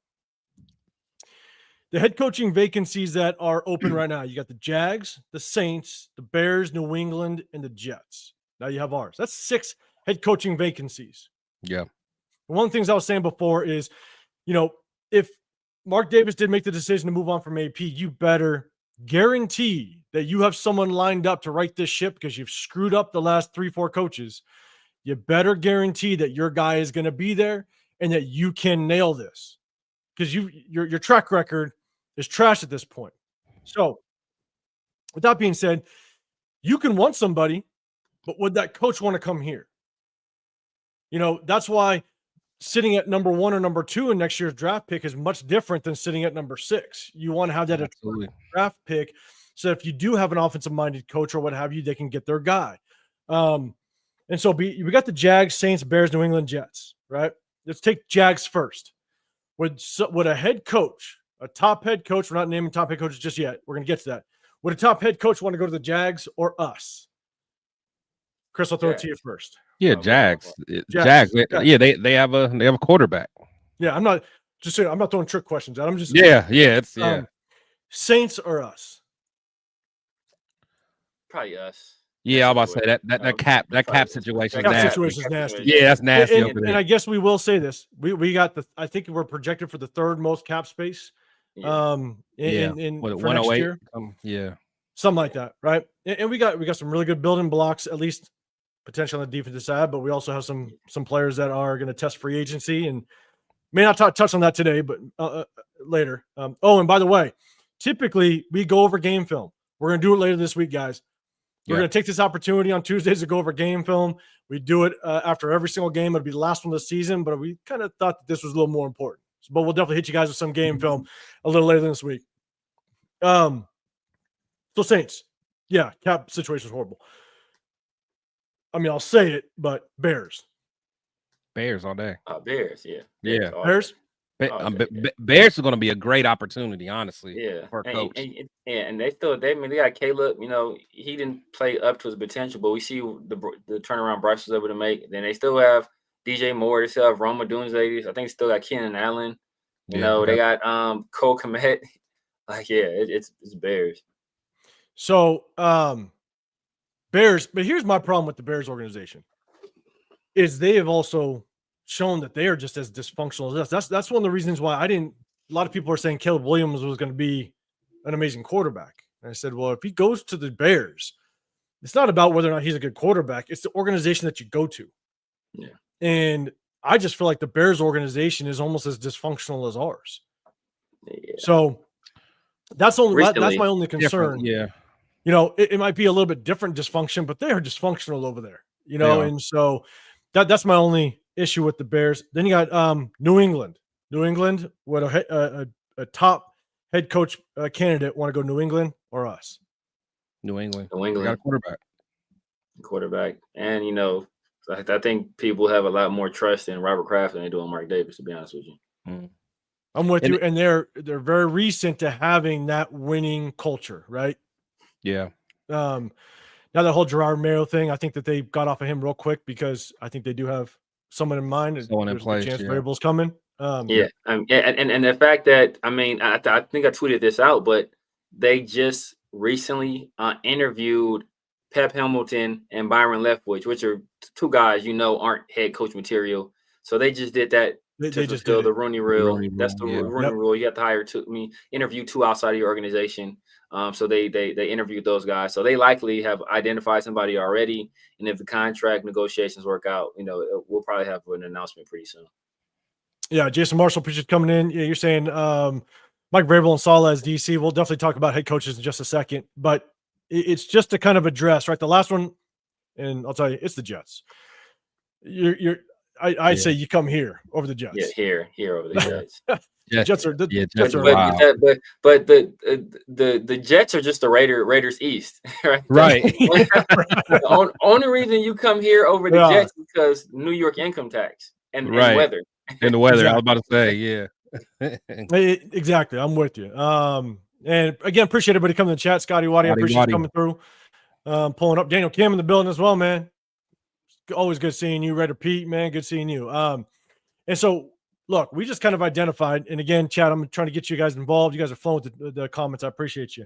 the head coaching vacancies that are open right now, you got the Jags, the Saints, the Bears, New England, and the Jets. Now you have ours. That's 6 head coaching vacancies. Yeah. One of the things I was saying before is, if Mark Davis did make the decision to move on from AP, you better guarantee that you have someone lined up to right this ship because you've screwed up the last 3-4 coaches. You better guarantee that your guy is going to be there and that you can nail this, because your track record is trash at this point. So with that being said, you can want somebody, but would that coach want to come here? That's why sitting at number 1 or number 2 in next year's draft pick is much different than sitting at number 6. You want to have that draft pick, so if you do have an offensive-minded coach or what have you, they can get their guy. And so we got the Jags, Saints, Bears, New England, Jets, right? Let's take Jags first. Would a head coach, a top head coach, we're not naming top head coaches just yet, we're going to get to that. Would a top head coach want to go to the Jags or us? Chris, I'll throw it to you first. Yeah, Jags. Jags. Yeah, they have a quarterback. Yeah, I'm not throwing trick questions out. I'm just Saints or us? Probably us. Yeah, I was about to say that cap situation is nasty. Situation is nasty. Yeah, that's nasty. And I guess we will say this. We got I think we're projected for the 3rd most cap space. In for 108? next year. Yeah. Something like that, right? And we got some really good building blocks, at least potentially on the defensive side, but we also have some players that are going to test free agency and may not touch on that today, but later. And by the way, typically we go over game film. We're going to do it later this week, guys. We're going to take this opportunity on Tuesdays to go over game film. We do it after every single game. It'll be the last one of the season, but we kind of thought that this was a little more important. But we'll definitely hit you guys with some game film a little later this week. So Saints, cap situation is horrible. I mean, I'll say it, but Bears all day. Bears, yeah. Bears. Bears are going to be a great opportunity, honestly. Yeah, for a coach. And they got Caleb. He didn't play up to his potential, but we see the turnaround Bryce was able to make. Then they still have DJ Moore. They still have Roma Dunze. I think they still got Keenan Allen. They got Cole Kmet. It's Bears. So Bears, but here's my problem with the Bears organization is they have also shown that they are just as dysfunctional as us. That's one of the reasons why a lot of people are saying Caleb Williams was going to be an amazing quarterback. And I said, well, if he goes to the Bears, it's not about whether or not he's a good quarterback. It's the organization that you go to. Yeah. And I just feel like the Bears organization is almost as dysfunctional as ours. Yeah. So that's my only concern. Yeah. It might be a little bit different dysfunction, but they are dysfunctional over there, and so that's my only issue with the Bears. Then you got New England. Would a top head coach candidate want to go New England or us? New England. We got a quarterback. And, I think people have a lot more trust in Robert Kraft than they do in Mark Davis, to be honest with you. I'm with you. And they're very recent to having that winning culture, right? Yeah. Now that whole Gerard Mayo thing, I think that they got off of him real quick because I think they do have someone in mind. Someone in place. Chance variables coming. And the fact that I think I tweeted this out, but they just recently interviewed Pep Hamilton and Byron Leftwich, which are 2 guys aren't head coach material. So they just did that. They just fulfill the Rooney Rule. That's the Rooney Rule. You have to hire interview 2 outside of your organization. So they interviewed those guys. So they likely have identified somebody already. And if the contract negotiations work out, we'll probably have an announcement pretty soon. Yeah, Jason Marshall pitches coming in. Yeah, you're saying Mike Vrabel and Saleh as DC. We'll definitely talk about head coaches in just a second. But it's just to kind of address, right? The last one, and I'll tell you, it's the Jets. I'd say you come here over the Jets. Yeah, here over the Jets. Jets are Jets are wow. But the Jets are just the Raiders East, right? Right. The only reason you come here over the Jets is because New York income tax and weather. And the weather, I was about to say, yeah. Exactly. I'm with you. And again, appreciate everybody coming to the chat. Scotty Waddy, I appreciate you coming through. Pulling up. Daniel Kim in the building as well, man. Always good seeing you. Raider Pete, man. Good seeing you. And so look, we just kind of identified, and again, Chad, I'm trying to get you guys involved. You guys are flowing with the comments. I appreciate you.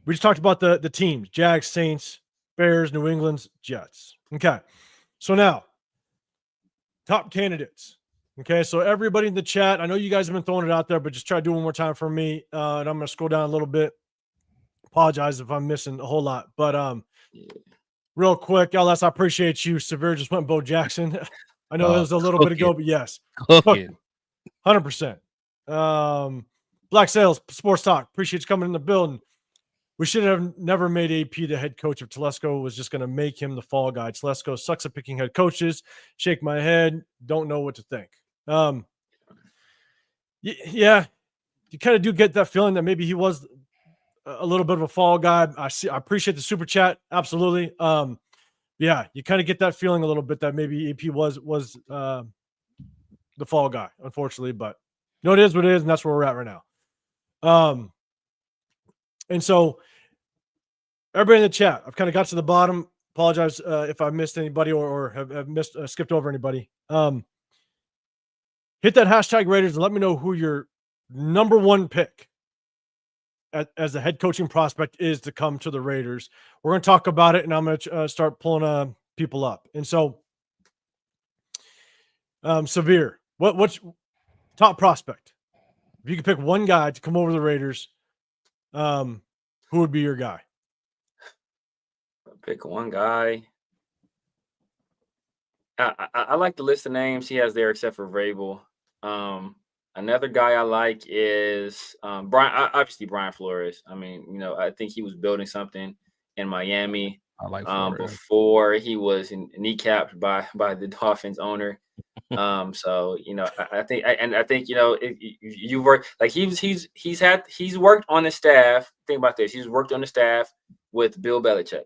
We just talked about the teams: Jags, Saints, Bears, New England's, Jets. Okay, so now top candidates. Okay, so everybody in the chat, I know you guys have been throwing it out there, but just try to do it one more time for me. And I'm going to scroll down a little bit. Apologize if I'm missing a whole lot, but real quick, LS, I appreciate you. Severe just went Bo Jackson. I know it was a little bit ago, but yes, cooking, 100%. Black Sales Sports Talk. Appreciate you coming in the building. We should have never made AP the head coach if Telesco was just going to make him the fall guy. Telesco sucks at picking head coaches. Shake my head. Don't know what to think. Yeah, you kind of do get that feeling that maybe he was a little bit of a fall guy. I appreciate the super chat. Absolutely. Yeah, you kind of get that feeling a little bit that maybe AP was the fall guy, unfortunately, but it is what it is, and that's where we're at right now. And so everybody in the chat, I've kind of got to the bottom. Apologize if I missed anybody or have missed skipped over anybody. Hit that hashtag Raiders and let me know who your number one pick as a head coaching prospect is to come to the Raiders. We're going to talk about it, and I'm going to start pulling people up. And so, Severe, what's top prospect? If you could pick one guy to come over to the Raiders, who would be your guy? Pick one guy. I like the list of names he has there, except for Vrabel. Another guy I like is Brian Flores. I mean, I think he was building something in Miami. I like Flores. Before he was kneecapped by the Dolphins owner. So I think you work like he's worked on the staff. Think about this. He's worked on the staff with Bill Belichick.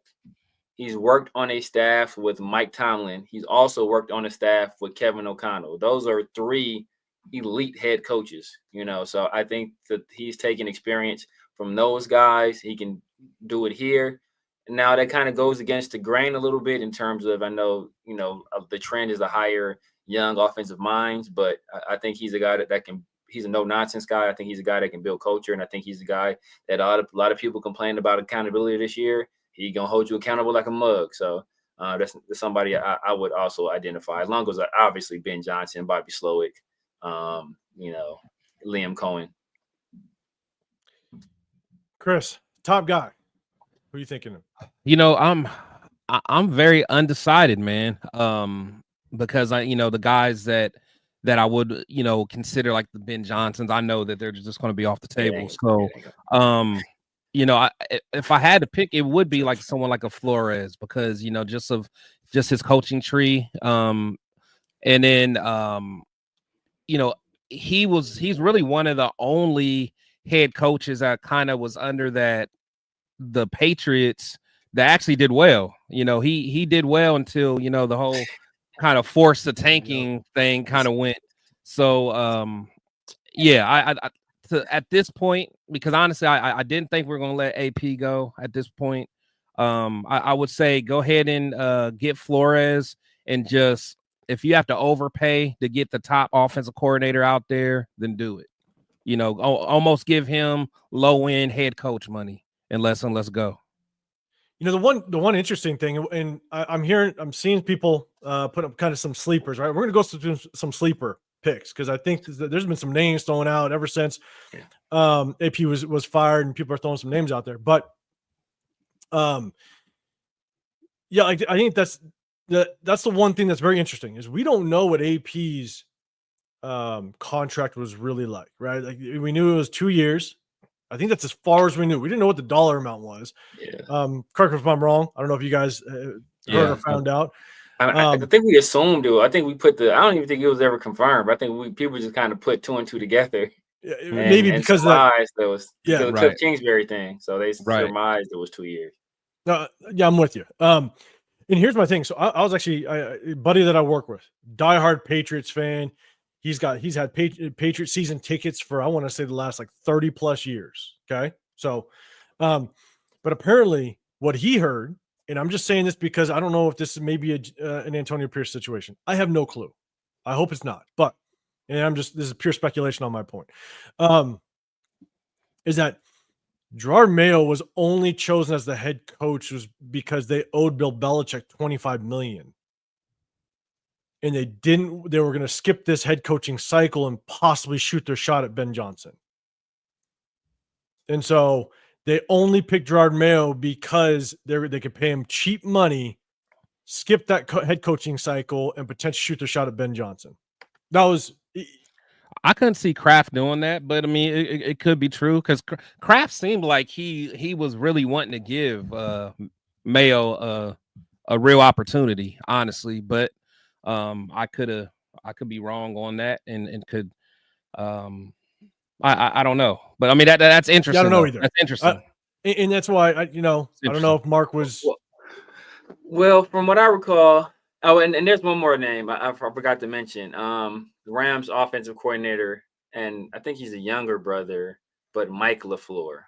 He's worked on a staff with Mike Tomlin. He's also worked on a staff with Kevin O'Connell. Those are three elite head coaches, So I think that he's taking experience from those guys. He can do it here. Now that kind of goes against the grain a little bit in terms of, I know, the trend is the higher young offensive minds, but I think he's a guy that can. He's a no-nonsense guy. I think he's a guy that can build culture, and I think he's a guy that a lot of people complained about accountability this year. He's gonna hold you accountable like a mug. So that's somebody I would also identify, as long as obviously Ben Johnson, Bobby Slowick, Liam Cohen. Chris, top guy. Who are you thinking of? I'm very undecided, man. Because the guys that I would consider like the Ben Johnsons, I know that they're just going to be off the table. So if I had to pick, it would be like someone like a Flores, because just his coaching tree. And then he's really one of the only head coaches that kind of was under the Patriots that actually did well. He did well until the whole kind of force the tanking thing kind of went. So at this point, because honestly, I didn't think we were going to let AP go at this point. I would say go ahead and get Flores, and just, if you have to overpay to get the top offensive coordinator out there, then do it. Almost give him low end head coach money and let's go. The one interesting thing, and I'm seeing people put up kind of some sleepers, right? We're going to go through some sleeper picks, because I think there's been some names thrown out ever since AP was fired, and people are throwing some names out there. But I think that's the one thing that's very interesting, is we don't know what AP's contract was really like, right? Like, we knew it was 2 years. I think that's as far as we knew. We didn't know what the dollar amount was. Yeah. Correct me if I'm wrong. I don't know if you guys heard or found out. I think we assumed it. I think we put I don't even think it was ever confirmed. I think people just kind of put two and two together. Yeah, maybe because surmised there was the Cliff Kingsbury thing. So they surmised it was 2 years. Yeah, I'm with you. And here's my thing. So I was actually a buddy that I work with, diehard Patriots fan. He's had Patriot season tickets for, I want to say, the last like 30 plus years. Okay. So, but apparently what he heard, and I'm just saying this because I don't know if this is maybe an Antonio Pierce situation. I have no clue. I hope it's not. But, and this is pure speculation on my point, is that Gerard Mayo was only chosen as the head coach was because they owed Bill Belichick $25 million. And they were going to skip this head coaching cycle and possibly shoot their shot at Ben Johnson. And so they only picked Gerard Mayo because they could pay him cheap money, skip that head coaching cycle, and potentially shoot their shot at Ben Johnson. That was. I couldn't see Kraft doing that, but I mean, it could be true because Kraft seemed like he was really wanting to give Mayo a real opportunity, honestly. But I could be wrong on that, and could I don't know, but I mean that's interesting. I don't know either. That's interesting, and that's why I don't know if Mark was. Well, from what I recall, and there's one more name I forgot to mention. The Rams offensive coordinator, and I think he's a younger brother, but Mike LaFleur.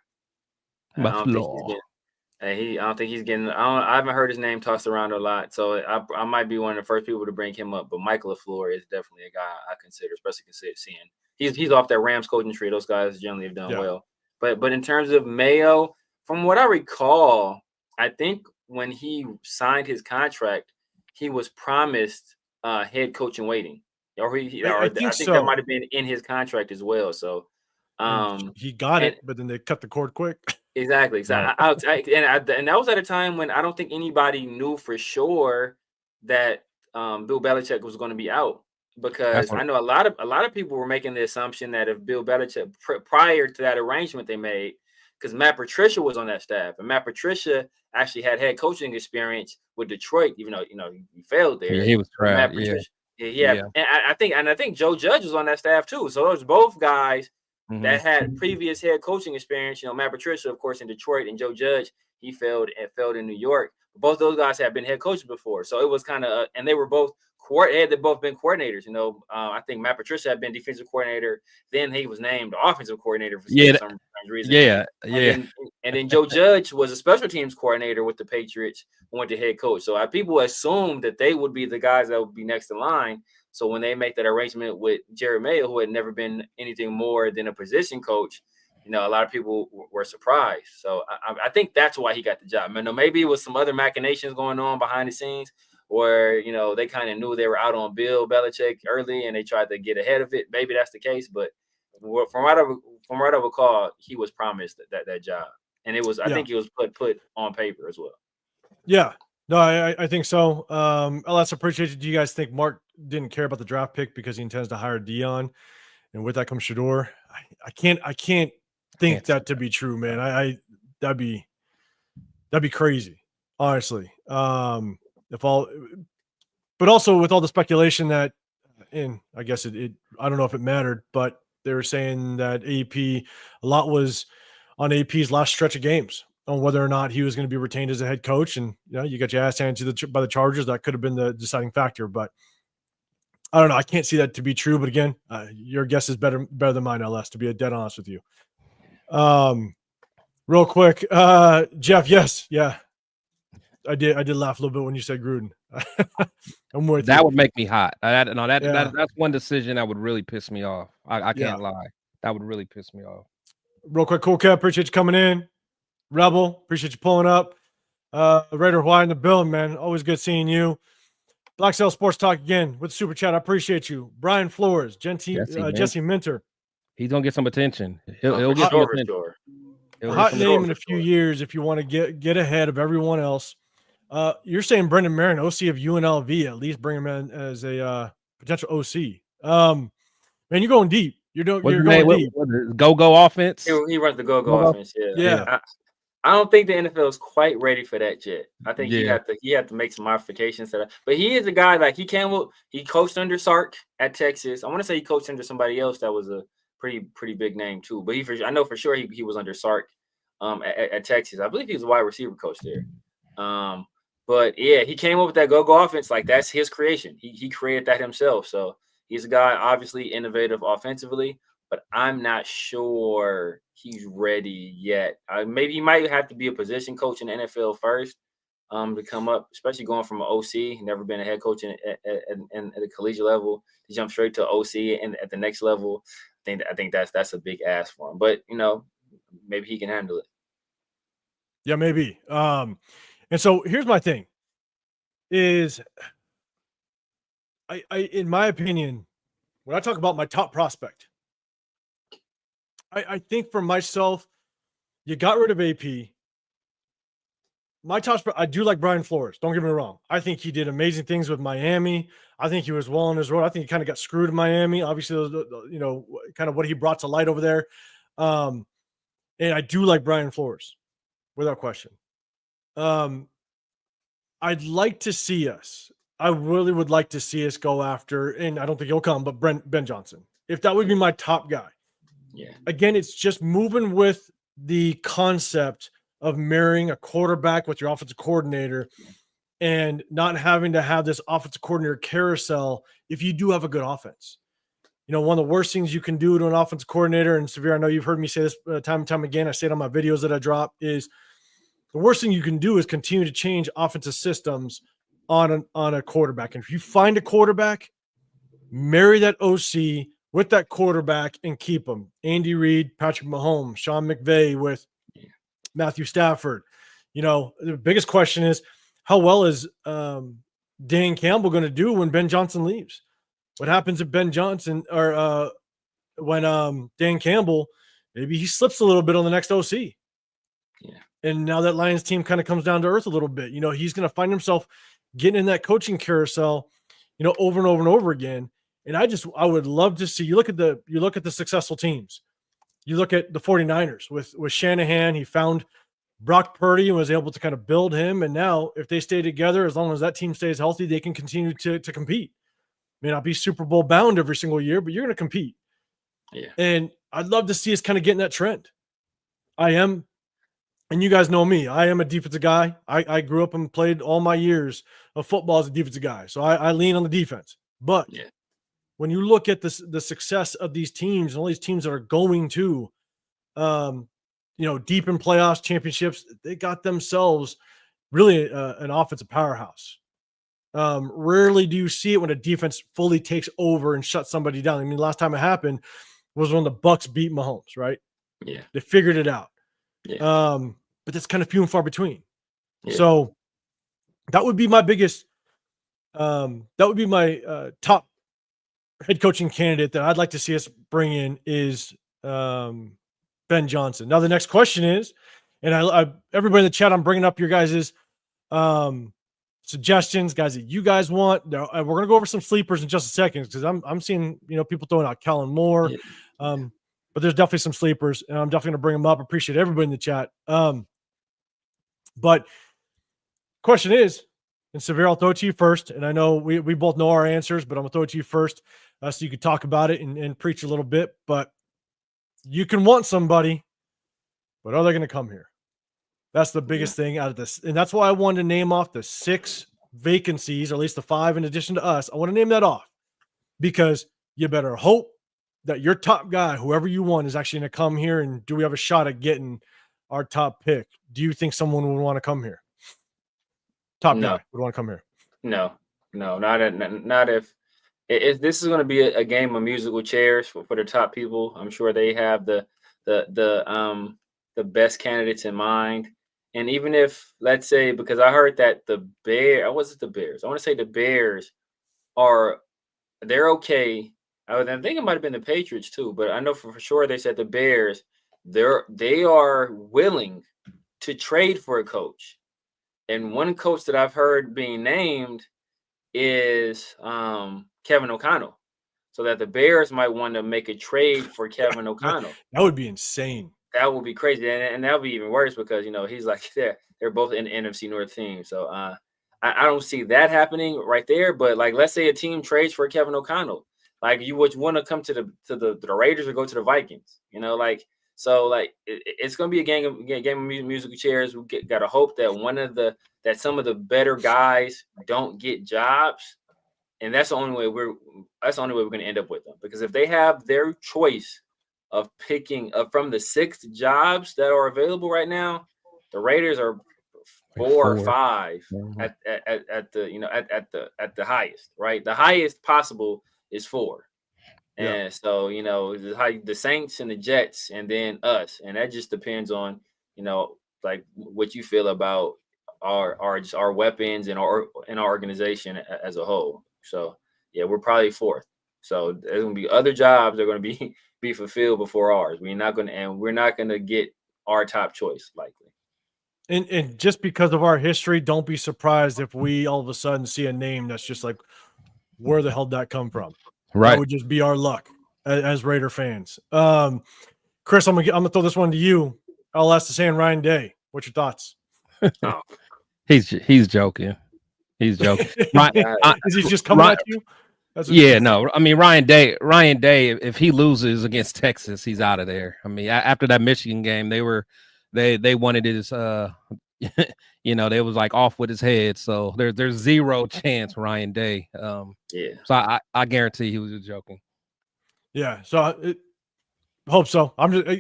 I don't think he's getting. I haven't heard his name tossed around a lot, so I might be one of the first people to bring him up. But Mike LaFleur is definitely a guy I consider, especially seeing he's off that Rams coaching tree. Those guys generally have done well. But in terms of Mayo, from what I recall, I think when he signed his contract, he was promised head coach in waiting, I think that might have been in his contract as well. So he got it, but then they cut the cord quick. Exactly. So and that was at a time when I don't think anybody knew for sure that Bill Belichick was going to be out, because I know a lot of people were making the assumption that if Bill Belichick prior to that arrangement they made, because Matt Patricia was on that staff, and Matt Patricia actually had head coaching experience with Detroit, even though he failed there. Yeah, he was trash. And I think Joe Judge was on that staff too. So it was both guys that had previous head coaching experience. Matt Patricia, of course, in Detroit, and Joe Judge, he failed in New York. Both those guys had been head coaches before, so it was kind of, and they were both they'd both been coordinators. I think Matt Patricia had been defensive coordinator, then he was named offensive coordinator for some reason. And then Joe Judge was a special teams coordinator with the Patriots, who went to head coach. So people assumed that they would be the guys that would be next in line. So when they make that arrangement with Jerry Mayo, who had never been anything more than a position coach, a lot of people were surprised. So I think that's why he got the job. Maybe it was some other machinations going on behind the scenes, where they kind of knew they were out on Bill Belichick early and they tried to get ahead of it. Maybe that's the case, but from what I recall, he was promised that job, and it was I think it was put on paper as well. Yeah. No, I think so. LS, appreciate it. Do you guys think Mark didn't care about the draft pick because he intends to hire Dion, and with that comes Shador? I can't think that to be true, man. That'd be crazy, honestly. But also with all the speculation that, and I guess I don't know if it mattered, but they were saying that a lot was on AP's last stretch of games on whether or not he was going to be retained as a head coach. And, you got your ass handed by the Chargers. That could have been the deciding factor, but I don't know. I can't see that to be true. But again, your guess is better than mine, LS, to be dead honest with you. Real quick, Jeff. Yes. Yeah. I did laugh a little bit when you said Gruden. I'm with that you. Would make me hot. That's one decision that would really piss me off. I can't lie. That would really piss me off. Real quick, Cool Cat, appreciate you coming in. Rebel, appreciate you pulling up. Raider Hawaii in the building, man. Always good seeing you. Black Cell Sports Talk again with Super Chat. I appreciate you. Brian Flores, Jesse Minter. He's gonna get some attention. He'll get some attention. A hot name in a few years if you want to get ahead of everyone else. You're saying Brendan Marin, OC of UNLV, at least bring him in as a potential OC. Man, you're going deep. You're going deep. Go offense. He runs the go offense. Yeah. I don't think the NFL is quite ready for that yet. I think he had to make some modifications to that. But he is a guy like he coached under Sark at Texas. I want to say he coached under somebody else that was a pretty big name too. But I know for sure he was under Sark at Texas. I believe he was a wide receiver coach there. But yeah, he came up with that go offense. Like that's his creation. He created that himself. So he's a guy obviously innovative offensively, but I'm not sure he's ready yet. Maybe he might have to be a position coach in the NFL first. to come up, especially going from an OC, never been a head coach at the collegiate level, to jump straight to OC and at the next level. I think that's a big ask for him. But maybe he can handle it. Yeah, maybe. And so here's my thing: is I in my opinion, when I talk about my top prospect, I think for myself, you got rid of AP. My top, I do like Brian Flores. Don't get me wrong. I think he did amazing things with Miami. I think he was well on his road. I think he kind of got screwed in Miami. Obviously, kind of what he brought to light over there. And I do like Brian Flores, without question. I'd like to see us. I really would like to see us go after, and I don't think he'll come, but Ben Johnson. If that would be my top guy. Yeah. Again, it's just moving with the concept of marrying a quarterback with your offensive coordinator and not having to have this offensive coordinator carousel if you do have a good offense. One of the worst things you can do to an offensive coordinator, and Severe, I know you've heard me say this time and time again, I say it on my videos that I drop, is the worst thing you can do is continue to change offensive systems on a quarterback. And if you find a quarterback, marry that OC with that quarterback and keep them. Andy Reid, Patrick Mahomes, Sean McVay with Matthew Stafford. The biggest question is, how well is Dan Campbell going to do when Ben Johnson leaves? What happens if Ben Johnson or when Dan Campbell, maybe he slips a little bit on the next OC? Yeah. And now that Lions team kind of comes down to earth a little bit. He's going to find himself getting in that coaching carousel, over and over and over again. And I would love to see, you look at the successful teams. You look at the 49ers with Shanahan. He found Brock Purdy and was able to kind of build him. And now if they stay together, as long as that team stays healthy, they can continue to compete. May not be Super Bowl bound every single year, but you're going to compete. Yeah. And I'd love to see us kind of get in that trend. I am. And you guys know me. I am a defensive guy. I grew up and played all my years of football as a defensive guy. So I lean on the defense. But when you look at the success of these teams and all these teams that are going to, deep in playoffs, championships, they got themselves really an offensive powerhouse. Rarely do you see it when a defense fully takes over and shuts somebody down. I mean, last time it happened was when the Bucs beat Mahomes, right? Yeah. They figured it out. Yeah. But that's kind of few and far between. Yeah. So that would be my biggest, that would be my top head coaching candidate that I'd like to see us bring in is Ben Johnson. Now the next question is, and I everybody in the chat, I'm bringing up your guys' suggestions, guys that you guys want. Now, we're gonna go over some sleepers in just a second because I'm seeing people throwing out Kellen Moore. But there's definitely some sleepers, and I'm definitely going to bring them up. Appreciate everybody in the chat. But question is, and Severe, I'll throw it to you first. And I know we both know our answers, but I'm going to throw it to you first so you can talk about it and preach a little bit. But you can want somebody, but are they going to come here? That's the biggest thing out of this. And that's why I wanted to name off the 6 vacancies, or at least the 5 in addition to us. I want to name that off because you better hope that your top guy, whoever you want, is actually going to come here. And do we have a shot at getting our top pick? Do you think someone would want to come here? Top guy would want to come here? No, not if this is going to be a game of musical chairs for the top people. I'm sure they have the best candidates in mind. And even if, let's say, because I heard that the Bears, I want to say the Bears they're okay. I think it might have been the Patriots too, but I know for sure they said the Bears, they are willing to trade for a coach. And one coach that I've heard being named is Kevin O'Connell. So that the Bears might want to make a trade for Kevin O'Connell. That would be insane. That would be crazy. And that would be even worse because, he's like, they're both in the NFC North team. So I don't see that happening right there. But like, let's say a team trades for Kevin O'Connell. Like, you would want to come to the Raiders or go to the Vikings, it's going to be a game of musical chairs. We got to hope that some of the better guys don't get jobs, and that's the only way we're going to end up with them. Because if they have their choice of picking from the 6 jobs that are available right now, the Raiders are 4 or 5 Mhm. at the highest, right? The highest possible is 4. Yeah. And so, the Saints and the Jets and then us. And that just depends on, like what you feel about our weapons and our organization as a whole. So yeah, we're probably 4th. So there's gonna be other jobs that are gonna be be fulfilled before ours. We're not gonna get our top choice likely. And just because of our history, don't be surprised if we all of a sudden see a name that's just like, where the hell did that come from? That Right. would just be our luck as Raider fans. Chris, I'm gonna throw this one to you. I'll ask the saying Ryan Day. What's your thoughts? Oh, He's joking. He's joking. Is he just coming at you? That's what Yeah, no. I mean, Ryan Day, if he loses against Texas, he's out of there. I mean, after that Michigan game, they wanted his they was like off with his head. So there's zero chance Ryan Day. yeah. So I guarantee he was just joking. Yeah. So hope so.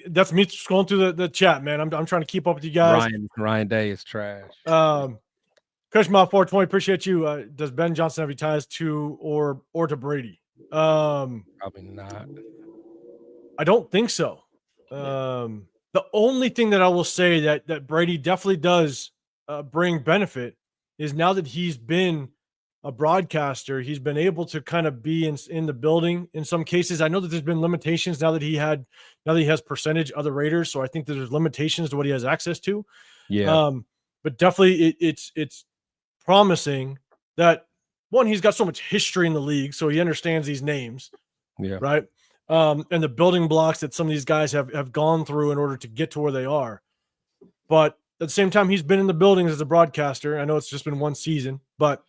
That's me scrolling through the chat, man. I'm trying to keep up with you guys. Ryan Day is trash. Chris Mile 420, appreciate you. Does Ben Johnson have any ties to or to Brady? Probably not. I don't think so. The only thing that I will say that Brady definitely does bring benefit is now that he's been a broadcaster, he's been able to kind of be in the building in some cases. I know that there's been limitations now that he has percentage of the Raiders, so I think that there's limitations to what he has access to. Yeah. But definitely it's promising that one, he's got so much history in the league, so he understands these names. Yeah. Right. And the building blocks that some of these guys have gone through in order to get to where they are. But at the same time, he's been in the buildings as a broadcaster. I know it's just been one season, but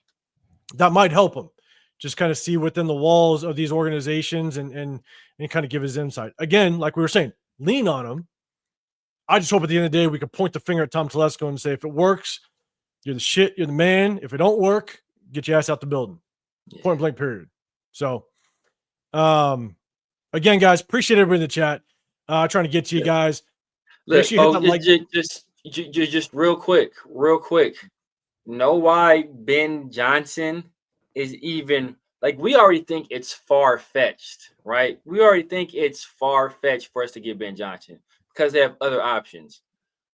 that might help him just kind of see within the walls of these organizations and kind of give his insight. Again, like we were saying, lean on him. I just hope at the end of the day we can point the finger at Tom Telesco and say, if it works, you're the shit, you're the man. If it don't work, get your ass out the building. Yeah. Point blank period. So again, guys, appreciate everybody in the chat. Trying to get to you guys. Look, just real quick. Know why Ben Johnson is even like, we already think it's far-fetched, right? We already think it's far-fetched for us to get Ben Johnson because they have other options.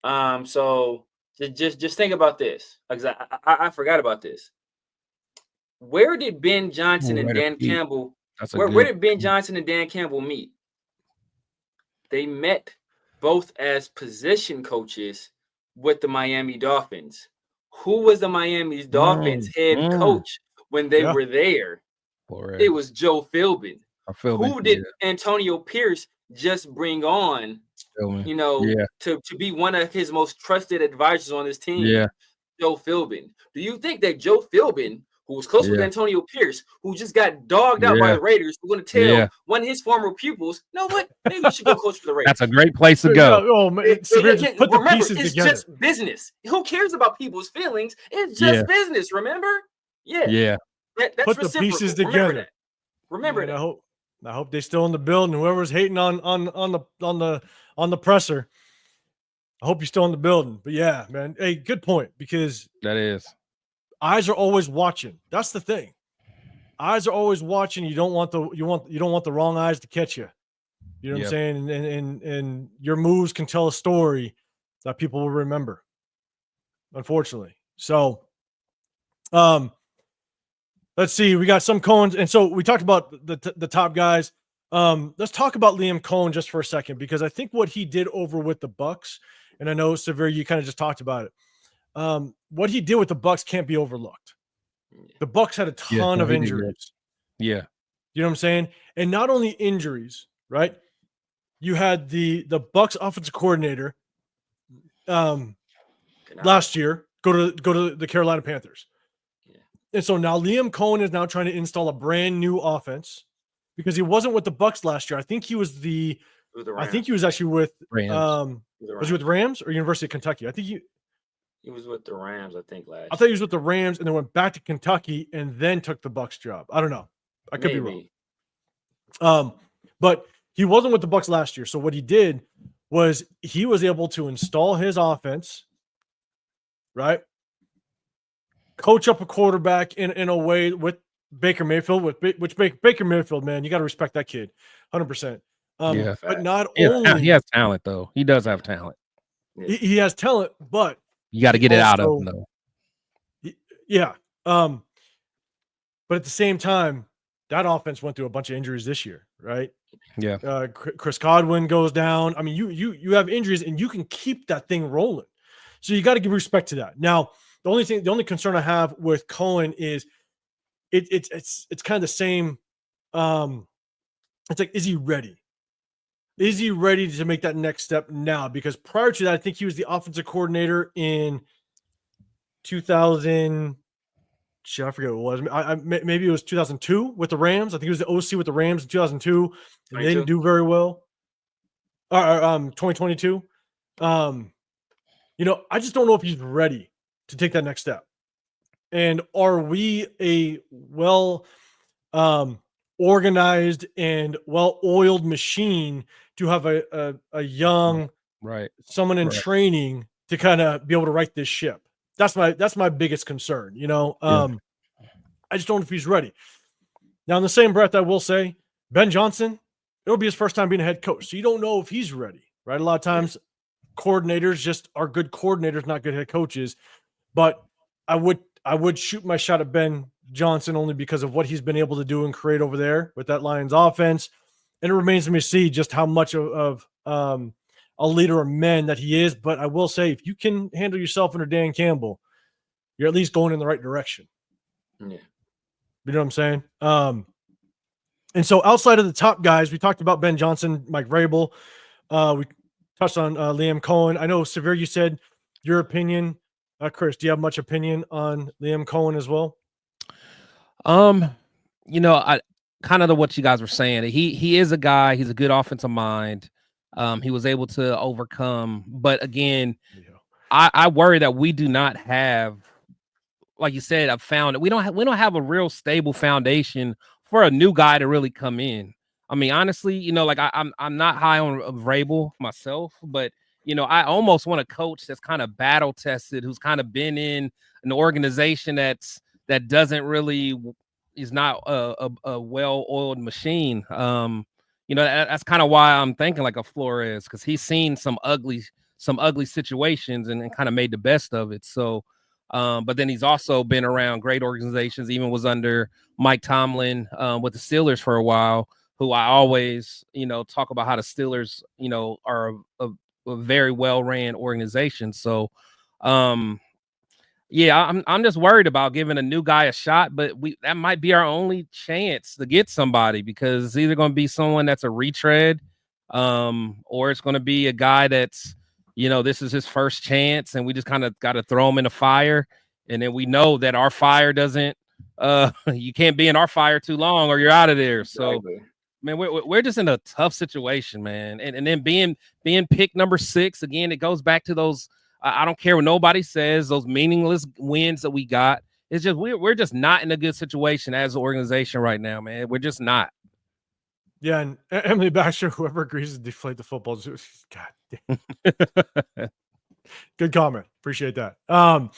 So just think about this, because I forgot about this. Where did Ben Johnson and Dan Campbell? Where did Ben Johnson and Dan Campbell meet? They met both as position coaches with the Miami Dolphins. Who was the Miami Dolphins head coach when they were there? It was Joe Philbin. Who did Antonio Pierce just bring on? To be one of his most trusted advisors on this team. Yeah. Joe Philbin. Do you think that Joe Philbin, who was close with Antonio Pierce, who just got dogged out by the Raiders, was going to tell one of his former pupils, "No, what? Maybe you should go coach for the Raiders." That's a great place to go. Put the pieces it's together. Just business. Who cares about people's feelings? It's just business. Remember? Yeah. That's put the pieces together. Remember that. I hope they're still in the building. Whoever's hating on the presser, I hope you're still in the building. But yeah, man, hey, good point, because that is. Eyes are always watching. That's the thing. Eyes are always watching. You don't want the wrong eyes to catch you. You know what I'm saying? And your moves can tell a story that people will remember, unfortunately. So, let's see. We got some Cohens, and so we talked about the top guys. Let's talk about Liam Cohen just for a second, because I think what he did over with the Bucks, and I know Severe, you kind of just talked about it. What he did with the Bucks can't be overlooked. The Bucks had a ton of injuries. Yeah. You know what I'm saying? And not only injuries, right? You had the Bucks offensive coordinator last year go to the Carolina Panthers. Yeah. And so now Liam Cohen is now trying to install a brand new offense, because he wasn't with the Bucks last year. I think he was actually with Rams. Was he with Rams or University of Kentucky? I think he was with the Rams, I think, last year. I thought he was with the Rams and then went back to Kentucky and then took the Bucks job. I don't know. I could be wrong. But he wasn't with the Bucks last year. So what he did was he was able to install his offense, right? coach up a quarterback in a way with Baker Mayfield, Baker Mayfield, man, you got to respect that kid, 100%. Yeah. But not He only has talent, though. He does have talent. he has talent, but you got to get it out of him, though. Yeah. But at the same time, that offense went through a bunch of injuries this year, right? Yeah. Chris Godwin goes down. I mean, you have injuries, and you can keep that thing rolling. So you got to give respect to that. Now, the only concern I have with Cohen is it's kind of the same. It's like, is he ready? Is he ready to make that next step now? Because prior to that, I think he was the offensive coordinator in 2000. I forget what it was. Maybe it was 2002 with the Rams. I think he was the OC with the Rams in 2002, and they didn't do very well. 2022. I just don't know if he's ready to take that next step. And are we a well organized and well-oiled machine to have a young someone in training to kind of be able to right this ship? That's my biggest concern. I just don't know if he's ready. Now, in the same breath, I will say Ben Johnson, it'll be his first time being a head coach. So you don't know if he's ready, right? A lot of times coordinators just are good coordinators, not good head coaches. But I would shoot my shot at Ben Johnson only because of what he's been able to do and create over there with that Lions offense. And it remains to be seen just how much of a leader of men that he is. But I will say, if you can handle yourself under Dan Campbell, you're at least going in the right direction. Yeah. You know what I'm saying? And so outside of the top guys, we talked about Ben Johnson, Mike Vrabel. We touched on Liam Cohen. I know, Severe, you said your opinion. Chris, do you have much opinion on Liam Cohen as well? I kind of what you guys were saying. He is a guy. He's a good offensive mind. He was able to overcome, but again, I worry that we do not have, like you said, we don't have a real stable foundation for a new guy to really come in. I mean, honestly, I'm not high on Vrabel myself, but I almost want a coach that's kind of battle tested, who's kind of been in an organization that doesn't really is not a well-oiled machine. That's kind of why I'm thinking like a Flores, because he's seen some ugly situations and kind of made the best of it. So, but then he's also been around great organizations, even was under Mike Tomlin with the Steelers for a while, who I always, talk about how the Steelers, are a very well-ran organization. So, I'm just worried about giving a new guy a shot, but that might be our only chance to get somebody, because it's either going to be someone that's a retread, or it's going to be a guy that's, this is his first chance, and we just kind of got to throw him in the fire. And then we know that our fire doesn't, you can't be in our fire too long or you're out of there. Exactly. So, man, we're just in a tough situation, man. And then being picked number 6, again, it goes back to those, I don't care what nobody says, those meaningless wins that we got. It's just, we're just not in a good situation as an organization right now, man. We're just not. Yeah, and Emily Baxter, whoever agrees to deflate the football, God damn. Good comment. Appreciate that. And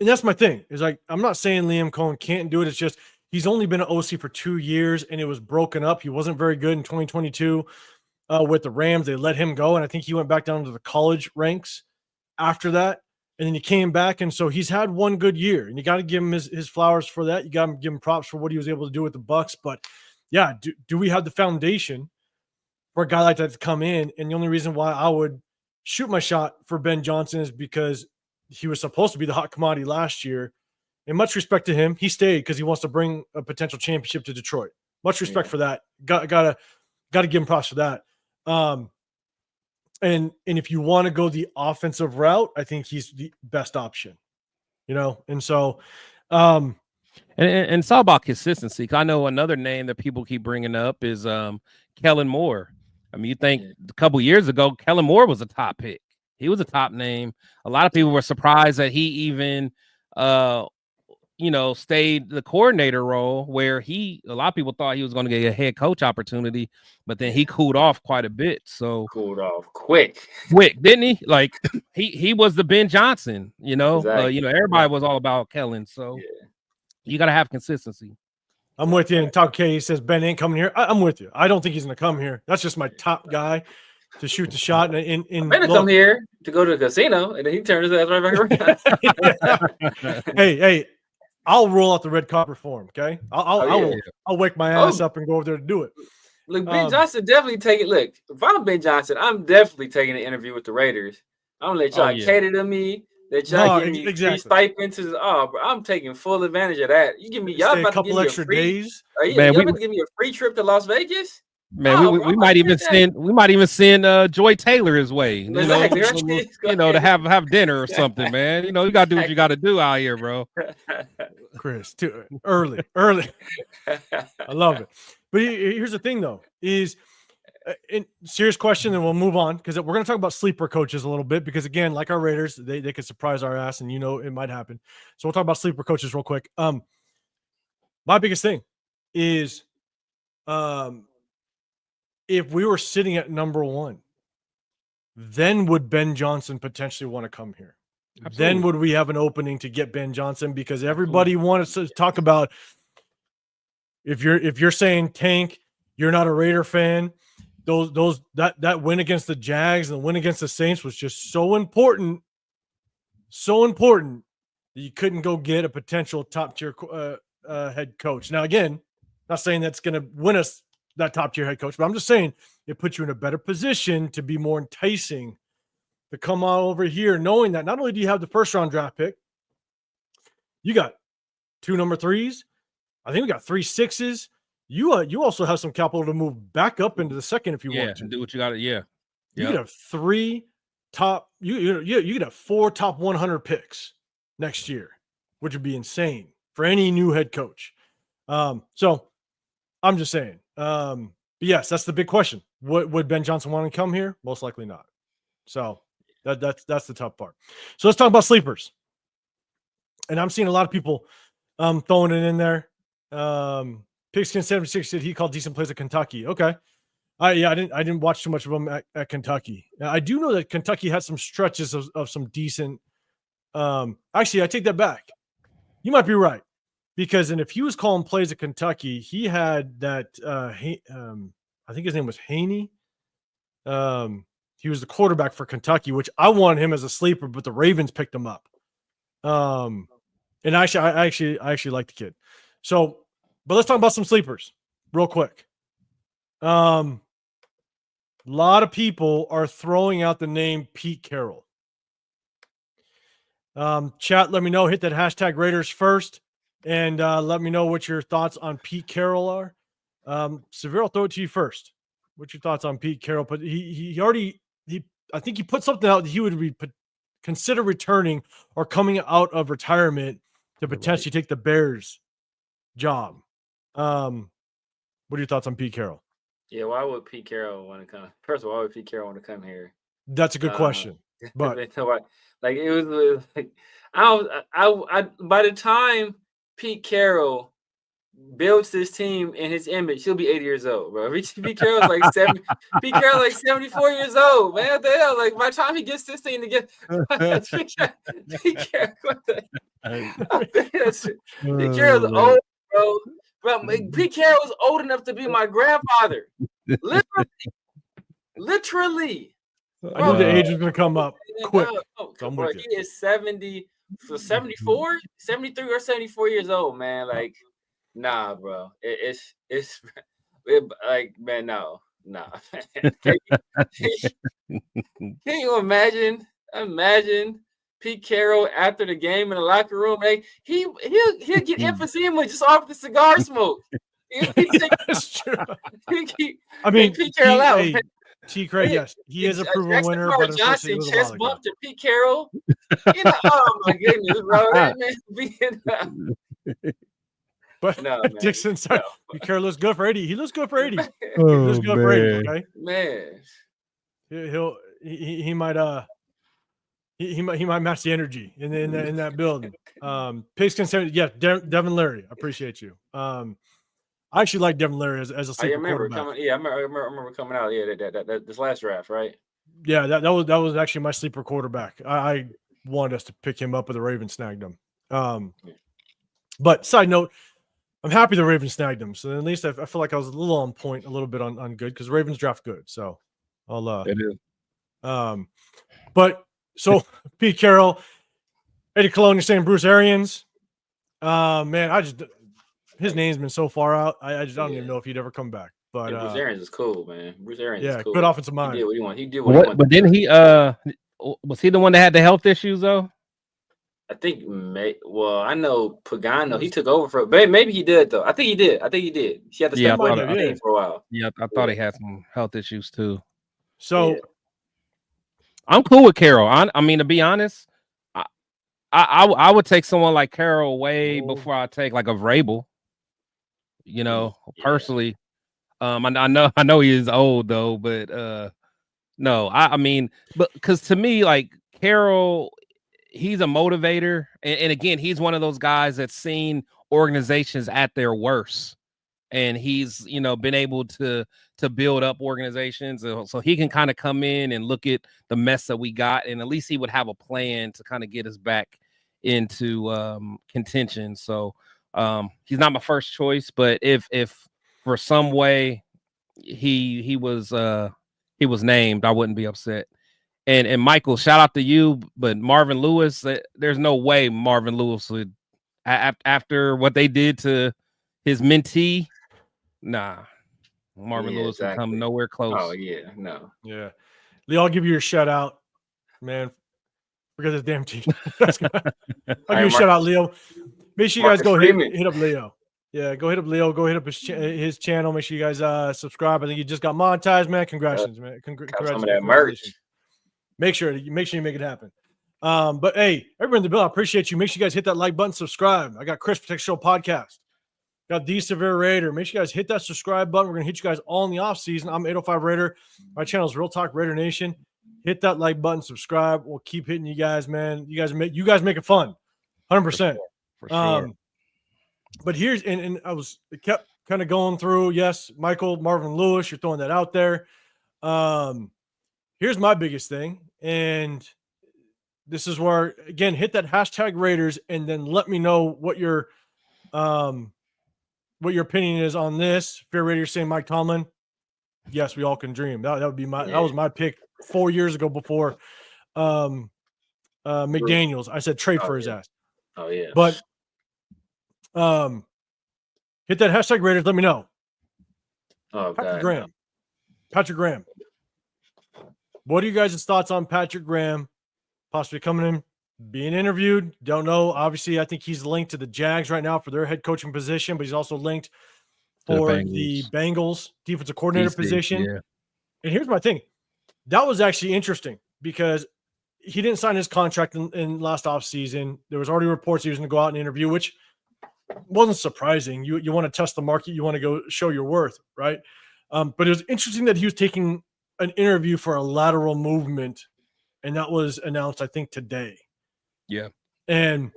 that's my thing. Is like, I'm not saying Liam Cohen can't do it. It's just he's only been an OC for 2 years, and it was broken up. He wasn't very good in 2022 with the Rams. They let him go, and I think he went back down to the college ranks after that. And then he came back, and so he's had one good year, and you got to give him his flowers for that. You got to give him props for what he was able to do with the Bucs. But yeah, do we have the foundation for a guy like that to come in? And the only reason why I would shoot my shot for Ben Johnson is because he was supposed to be the hot commodity last year. And much respect to him, he stayed because he wants to bring a potential championship to Detroit. Much respect for that. Gotta give him props for that. And if you want to go the offensive route, I think he's the best option, And so, and it's all about consistency. I know another name that people keep bringing up is Kellen Moore. I mean, you think a couple years ago, Kellen Moore was a top pick. He was a top name. A lot of people were surprised that he even stayed the coordinator role where a lot of people thought he was going to get a head coach opportunity, but then he cooled off quite a bit. So cooled off quick, didn't he? Like he was the Ben Johnson, Exactly. Everybody was all about Kellen. So you got to have consistency. I'm with you. And Top K says Ben ain't coming here. I'm with you. I don't think he's going to come here. That's just my top guy to shoot the shot. And Ben come here to go to the casino, and then he turned his ass right back around. Hey, I'll roll out the red carpet for him. Okay, I'll wake my ass up and go over there to do it. Look, Ben Johnson definitely taking. Look, if I'm Ben Johnson, I'm definitely taking an interview with the Raiders. I'm gonna let y'all cater to me. That y'all give me free stipends. Bro, I'm taking full advantage of that. You give me y'all about to give me a free days. Y'all about to give me a free trip to Las Vegas? Man, we might even send Joy Taylor his way. To have dinner or something, man. You gotta do what you gotta do out here, bro. Chris, too early. I love it. But here's the thing, though, is serious question, and we'll move on because we're going to talk about sleeper coaches a little bit because, again, like our Raiders, they could surprise our ass, and it might happen. So we'll talk about sleeper coaches real quick. My biggest thing is if we were sitting at number 1, then would Ben Johnson potentially want to come here? Absolutely. Then would we have an opening to get Ben Johnson? Because everybody wanted to talk about if you're saying tank, you're not a Raider fan. That win against the Jags and the win against the Saints was just so important that you couldn't go get a potential top tier head coach. Now, again, not saying that's going to win us that top tier head coach, but I'm just saying it puts you in a better position to be more enticing to come on over here, knowing that not only do you have the first round draft pick, you got 2 number 3s. I think we got 3 6s. You also have some capital to move back up into the second if you want to. Do what you got to. Yeah. You could have 3 top. You could have 4 top 100 picks next year, which would be insane for any new head coach. So I'm just saying. But yes, that's the big question. Would Ben Johnson want to come here? Most likely not. So that's the tough part. So let's talk about sleepers. And I'm seeing a lot of people throwing it in there. Pigskin 76 said he called decent plays at Kentucky. Okay. I didn't watch too much of them at Kentucky. I do know that Kentucky had some stretches of some decent. Actually, I take that back. You might be right, because if he was calling plays at Kentucky, he had that. I think his name was Haney. He was the quarterback for Kentucky, which I wanted him as a sleeper, but the Ravens picked him up. And I actually like the kid. So. But let's talk about some sleepers real quick. A lot of people are throwing out the name Pete Carroll. Chat, let me know. Hit that hashtag Raiders first, and let me know what your thoughts on Pete Carroll are. Severe, I'll throw it to you first. What's your thoughts on Pete Carroll? But I think he put something out that he would consider returning or coming out of retirement to potentially take the Bears job. What are your thoughts on Pete Carroll? Yeah, why would Pete Carroll want to come? First of all, why would Pete Carroll want to come here? That's a good question. But like it was like I by the time Pete Carroll builds this team in his image, he'll be 80 years old, bro. Pete Carroll's like 70. Pete Carroll like 74 years old, man. What the hell? Like by the time he gets this thing together, Pete Carroll. Pete Carroll's old, bro. Well, Pete Carroll was old enough to be my grandfather. Literally. I knew the age was going to come up quick. Bro, he is 70, so 74, 73 or 74 years old, man. Like, nah, bro. It's like, man, no. Nah. Can you imagine Pete Carroll after the game in the locker room? Like he'll get emphysema just off the cigar smoke. That's true. I mean, Pete Carroll out. T. Craig, yes, he is a proven winner. But Johnson chest bump to Pete Carroll. Oh my goodness, bro! But no, Dixon, sorry, Pete Carroll looks good for 80. He looks good for 80. He looks good for 80. Okay, man. He might he might match the energy in that building. Pigskin said, yeah, Devin Leary. I appreciate you. I actually like Devin Leary as a sleeper quarterback. I remember coming out. Yeah, that this last draft, right? Yeah, that was actually my sleeper quarterback. I wanted us to pick him up, but the Ravens snagged him. But side note, I'm happy the Ravens snagged him. So at least I feel like I was a little on point, a little bit on good because Ravens draft good. So I'll It is. But so Pete Carroll, Eddie Cologne, you're saying Bruce Arians. Man, his name's been so far out. I don't even know if he'd ever come back. But Bruce Arians is cool, man. Bruce Arians is cool. Good offensive mind. He did what he wanted. He did what he wanted. But didn't he was he the one that had the health issues though? I think I know Pagano. He took over for maybe he did though. I think he did. He had to step away from the team for a while. Yeah, I thought he had some health issues too. So I'm cool with Carroll. I mean, to be honest, I would take someone like Carroll way before I take like a Vrabel. You know, personally. I know he is old though, but no, I mean, but because to me, like Carroll, he's a motivator, and again, he's one of those guys that's seen organizations at their worst, and he's been able to build up organizations, so he can kind of come in and look at the mess that we got, and at least he would have a plan to kind of get us back into contention. So he's not my first choice, but if for some way he was named, I wouldn't be upset. And Michael, shout out to you, but Marvin Lewis, there's no way Marvin Lewis would, after what they did to his mentee, nah. Marvin Lewis would come nowhere close. Oh yeah, no. Yeah. Lee, I'll give you a shout out, man. Forget this damn team. I'll give you a shout out, Leo. Make sure you guys go hit up Leo. Yeah, go hit up Leo. Go hit up his channel. Make sure you guys subscribe. I think you just got monetized, man. Congratulations, man. Congratulations. Some of that merch. Make sure you make it happen. But hey, everyone in the bill, I appreciate you. Make sure you guys hit that like button, subscribe. I got Chris Protect Show podcast. Got the Severe Raider. Make sure you guys hit that subscribe button. We're gonna hit you guys all in the off season. I'm 805 Raider. My channel is Real Talk Raider Nation. Hit that like button, subscribe. We'll keep hitting you guys, man. You guys make it fun, 100%. For sure. But here's and it kept kind of going through. Yes, Michael, Marvin Lewis, you're throwing that out there. Here's my biggest thing, and this is where again hit that hashtag Raiders, and then let me know what your opinion is on this. Fear Raiders saying Mike Tomlin. Yes, we all can dream. That would be that was my pick 4 years ago before McDaniels. I said trade for his ass. Oh yeah. But hit that hashtag Raiders. Let me know. Oh, Patrick Graham. What are you guys' thoughts on Patrick Graham possibly coming in, being interviewed? Don't know. Obviously, I think he's linked to the Jags right now for their head coaching position, but he's also linked for the Bengals defensive coordinator position. Yeah. And here's my thing. That was actually interesting because he didn't sign his contract in last offseason. There was already reports he was going to go out and interview, which wasn't surprising. You want to test the market. You want to go show your worth, right? But it was interesting that he was taking an interview for a lateral movement, and that was announced, I think, today. Yeah. And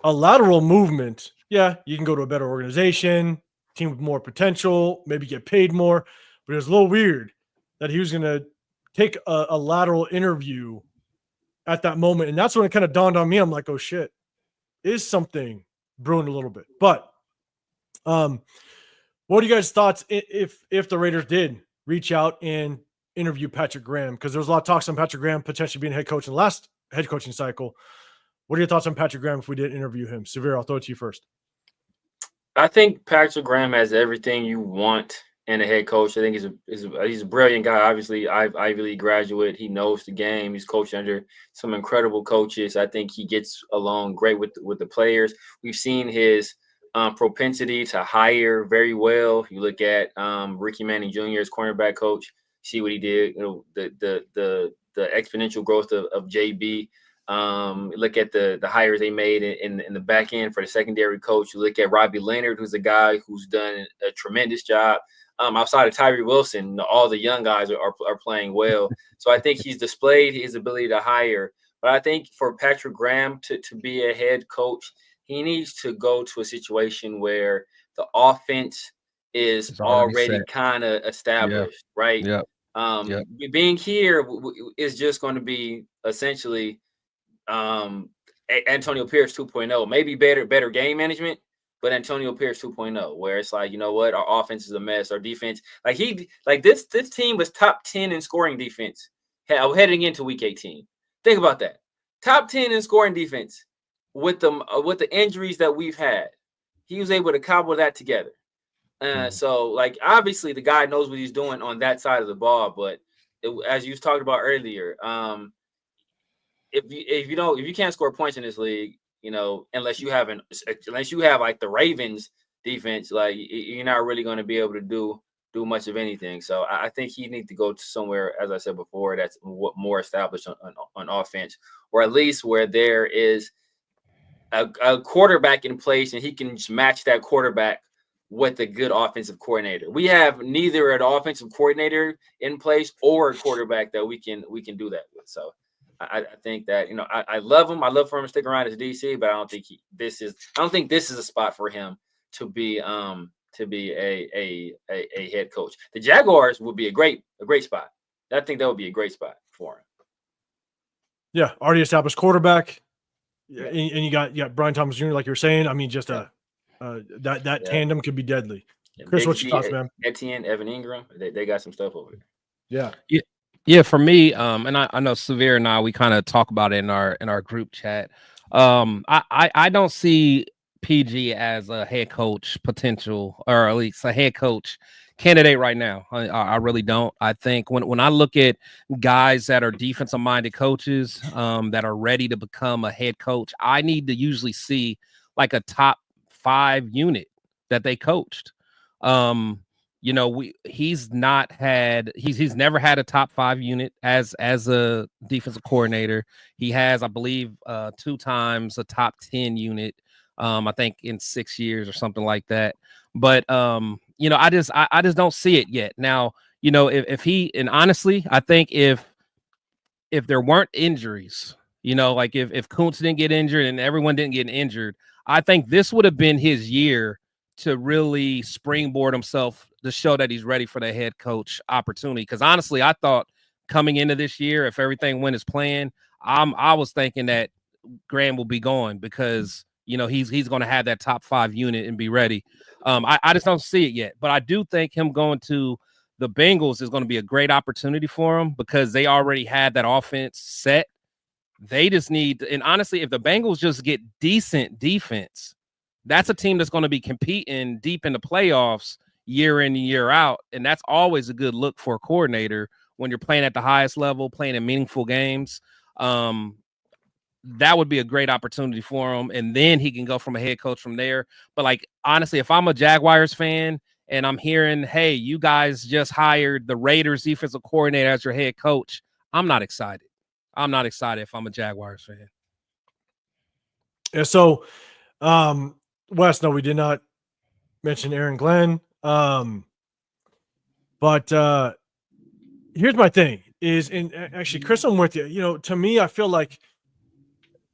a lateral movement, yeah, you can go to a better organization, team with more potential, maybe get paid more. But it was a little weird that he was going to take a lateral interview at that moment. And that's when it kind of dawned on me. I'm like, oh, shit, is something brewing a little bit. But what are you guys' thoughts if the Raiders did reach out and interview Patrick Graham? Because there was a lot of talks on Patrick Graham potentially being head coach in the last head coaching cycle. What are your thoughts on Patrick Graham if we did interview him? Severe, I'll throw it to you first. I think Patrick Graham has everything you want in a head coach. I think he's a brilliant guy. Obviously, Ivy League graduate. He knows the game. He's coached under some incredible coaches. I think he gets along great with the players. We've seen his propensity to hire very well. You look at Ricky Manning Jr. as cornerback coach. See what he did. The exponential growth of JB. Look at the hires they made in the back end for the secondary coach. You look at Robbie Leonard, who's a guy who's done a tremendous job. Outside of Tyree Wilson, all the young guys are playing well. So I think he's displayed his ability to hire. But I think for Patrick Graham to be a head coach, he needs to go to a situation where the offense is It's already already set. kind of established, right? Yep. Yep. Being here is just going to be essentially Antonio Pierce 2.0, maybe better game management, but Antonio Pierce 2.0, where it's like, you know what, our offense is a mess, our defense, this team was top 10 in scoring defense heading into week 18. Think about that. Top 10 in scoring defense with the injuries that we've had. He was able to cobble that together. So, like, obviously the guy knows what he's doing on that side of the ball, but as you talked about earlier, if you can't score points in this league, you know, unless you have like the Ravens defense, like you're not really going to be able to do much of anything. So I think he needs to go to somewhere, as I said before, that's more established on offense, or at least where there is a quarterback in place and he can just match that quarterback with a good offensive coordinator. We have neither an offensive coordinator in place or a quarterback that we can do that with. So I think that, you know, I love him. I love for him to stick around as DC, but I don't think this is a spot for him to be a head coach. The Jaguars would be a great spot. I think that would be a great spot for him. Yeah, already established quarterback. Yeah. And you got Brian Thomas Jr., like you were saying. I mean, just that tandem could be deadly. Chris, what's your thoughts, man? Etienne, Evan Ingram, they got some stuff over there. Yeah. For me, and I know Severe and I, we kind of talk about it in our group chat. I don't see PG as a head coach potential, or at least a head coach candidate right now. I really don't. I think when I look at guys that are defensive minded coaches that are ready to become a head coach, I need to usually see like a top 5 unit that they coached. You know, he's never had a top 5 unit as a defensive coordinator. He has, I believe, 2 times a top 10 unit. I think in 6 years or something like that. But you know, I just don't see it yet. Now, you know, if he, and honestly, I think if there weren't injuries, you know, like if Kuntz didn't get injured and everyone didn't get injured, I think this would have been his year to really springboard himself to show that he's ready for the head coach opportunity. Because honestly, I thought coming into this year, if everything went as planned, I was thinking that Graham will be gone because, you know, he's going to have that top 5 unit and be ready. I just don't see it yet, but I do think him going to the Bengals is going to be a great opportunity for him because they already had that offense set. They just need, and honestly, if the Bengals just get decent defense, that's a team that's going to be competing deep in the playoffs year in and year out. And that's always a good look for a coordinator when you're playing at the highest level, playing in meaningful games. That would be a great opportunity for him. And then he can go from a head coach from there. But like, honestly, if I'm a Jaguars fan and I'm hearing, hey, you guys just hired the Raiders defensive coordinator as your head coach, I'm not excited. I'm not excited if I'm a Jaguars fan. Yeah. So, Wes, no, we did not mention Aaron Glenn. But here's my thing is, and actually, Chris, I'm with you. You know, to me, I feel like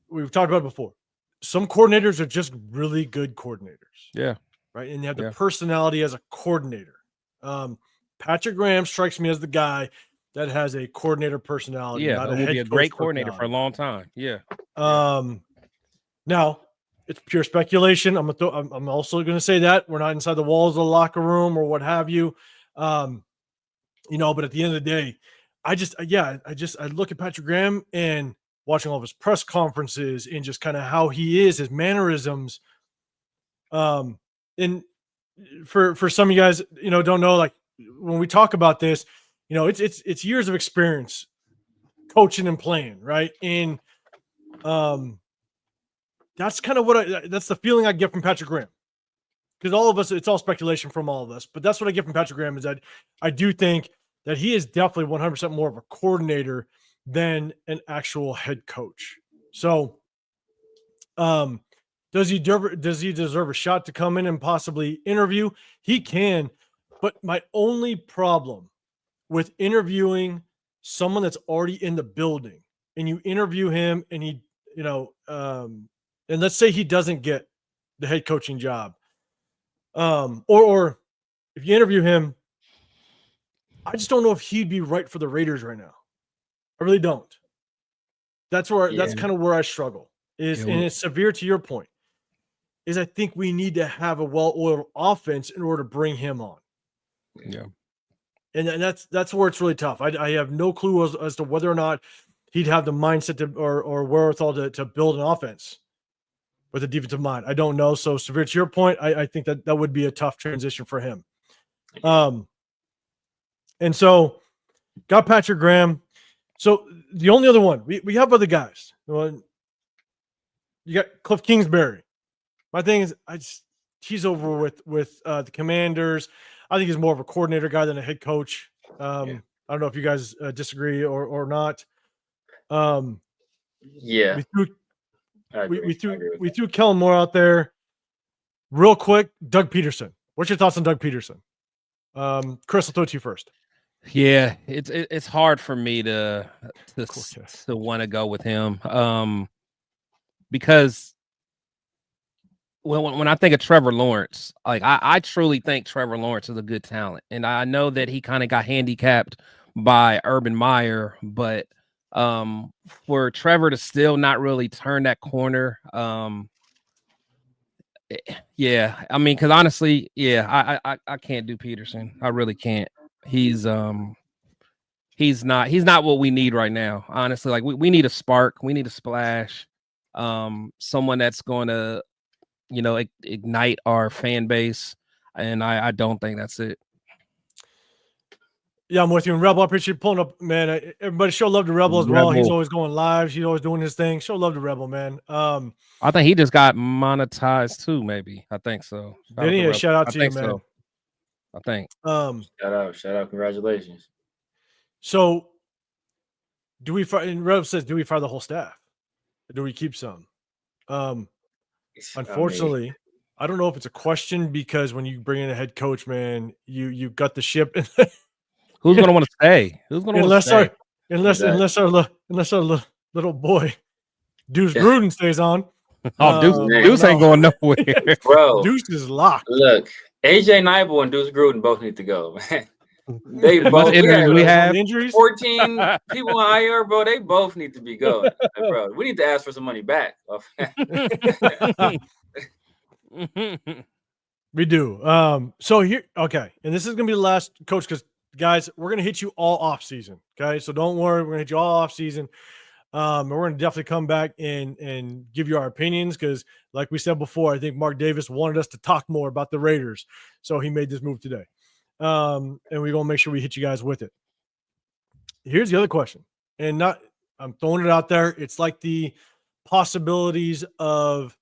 we've talked about it before. Some coordinators are just really good coordinators. Yeah. Right. And they have the personality as a coordinator. Patrick Graham strikes me as the guy that has a coordinator personality. Yeah. Not That will be a great coordinator for a long time. Yeah. Now it's pure speculation. I'm also going to say that we're not inside the walls of the locker room or what have you. You know, but at the end of the day, I look at Patrick Graham and watching all of his press conferences and just kind of how he is, his mannerisms. And for some of you guys, you know, don't know, like when we talk about this, you know, it's years of experience coaching and playing, right? And that's kind of that's the feeling I get from Patrick Graham. Because all of us, it's all speculation from all of us, but that's what I get from Patrick Graham is that I do think that he is definitely 100% more of a coordinator than an actual head coach. So, does he deserve a shot to come in and possibly interview? He can, but my only problem with interviewing someone that's already in the building and you interview him and he, and let's say he doesn't get the head coaching job, or if you interview him, I just don't know if he'd be right for the Raiders right now. I really don't. That's kind of where I struggle and it's severe to your point, is I think we need to have a well-oiled offense in order to bring him on. Yeah. And that's where it's really tough. I have no clue as to whether or not he'd have the mindset or wherewithal to build an offense with a defensive mind. I don't know. So severe to your point, I think that would be a tough transition for him. And so got Patrick Graham. So the only other one, we have other guys. You got Cliff Kingsbury. My thing is, he's over with the Commanders. I think he's more of a coordinator guy than a head coach. I don't know if you guys disagree or not. Yeah. We threw Kellen Moore out there. Real quick, Doug Peterson. What's your thoughts on Doug Peterson? Chris, I'll throw it to you first. Yeah, it's hard for me to want to go with him because when I think of Trevor Lawrence, like I truly think Trevor Lawrence is a good talent, and I know that he kind of got handicapped by Urban Meyer, but for Trevor to still not really turn that corner, yeah, I mean, because honestly, yeah, I can't do Peterson. I really can't. He's not what we need right now. Honestly, like we need a spark, we need a splash, someone that's going to, ignite our fan base, and I don't think that's it. Yeah, I'm with you. And Rebel, I appreciate you pulling up, man. Everybody show love to Rebel as well. He's always going live. He's always doing his thing. Show love to Rebel, man. I think he just got monetized too, maybe. I think so. Shout out to you, man. I think. Shout out, congratulations. So do we fire, and Rebel says, do we fire the whole staff? Or do we keep some? Unfortunately, I don't know if it's a question, because when you bring in a head coach, man, you got the ship. Who's going to want to stay? Who's going to want to stay? Unless our little boy Deuce Gruden stays on. Deuce ain't going nowhere, bro. Deuce is locked. Look, AJ Neibel and Deuce Gruden both need to go, man. They both we have injuries. 14 people on IR, bro. They both need to be going, bro. We need to ask for some money back. We do. So here, okay, and this is gonna be the last, coach, because guys, we're gonna hit you all off season. Okay, so don't worry, we're gonna hit you all off season. And we're gonna definitely come back and give you our opinions, because, like we said before, I think Mark Davis wanted us to talk more about the Raiders, so he made this move today. And we're gonna make sure we hit you guys with it. Here's the other question, and I'm throwing it out there. It's like the possibilities of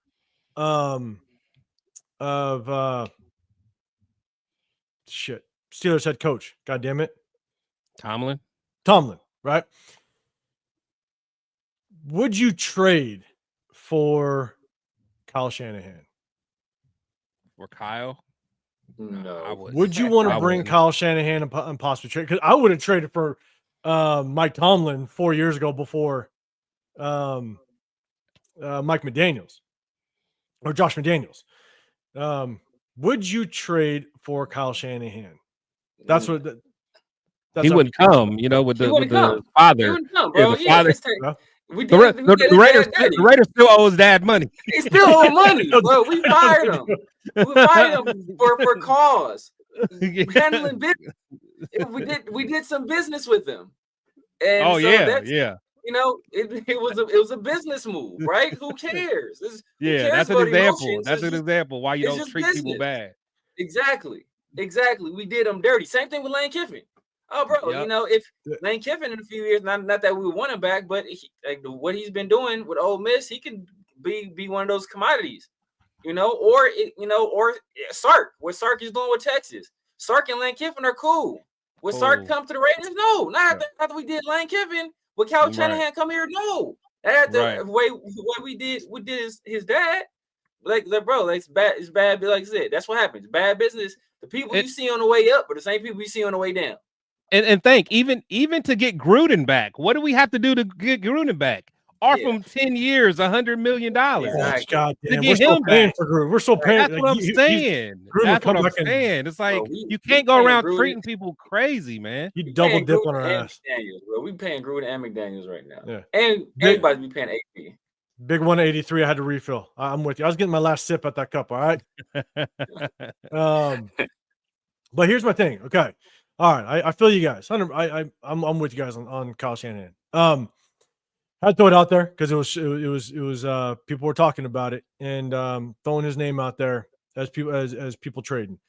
Steelers head coach. God damn it. Tomlin, right? Would you trade for Kyle Shanahan? For Kyle? No, I would. Would you want to bring Kyle Shanahan and possibly trade? Because I would have traded for Mike Tomlin 4 years ago before Mike McDaniels or Josh McDaniels. Would you trade for Kyle Shanahan? That's what. He wouldn't come, with the father. He wouldn't come, bro. Yeah, the Raiders still owe his dad money. They still owe money, bro. We fired him. We fired him for cause. Handling business. We did some business with him. And it was a business move, right? Who cares? That's an example. That's an example why you don't treat people bad. Exactly. We did them dirty. Same thing with Lane Kiffin. Oh, bro, if Lane Kiffin in a few years, not that we want him back, but what he's been doing with Ole Miss, he could be one of those commodities, or Sark, what Sark is doing with Texas. Sark and Lane Kiffin are cool. Would Sark come to the Raiders? No, not after we did Lane Kiffin. Would Kyle Shanahan come here? No. The way we did his dad, bro, it's bad. It's bad. Like I said, that's what happens. Bad business. The people you see on the way up are the same people you see on the way down. And think even to get Gruden back, what do we have to do to get Gruden back? Offer him 10 years, $100 million. Exactly. God To damn, get we're still him paying back. for Gruden. We're still paying. That's like, what I'm saying. Gruden That's will what come I'm back and saying. It's like we you can't go paying around Gruden. treating people crazy, man. he double paying dip Gruden on our and ass. McDaniels, bro. We paying Gruden and McDaniels right now. Yeah. And Big- everybody be paying AP. Big 183. I had to refill. I'm with you. I was getting my last sip at that cup. All right. But here's my thing. Okay. All right. I feel you guys. I'm with you guys on Kyle Shanahan. I had to throw it out there because it was people were talking about it and throwing his name out there as people trading.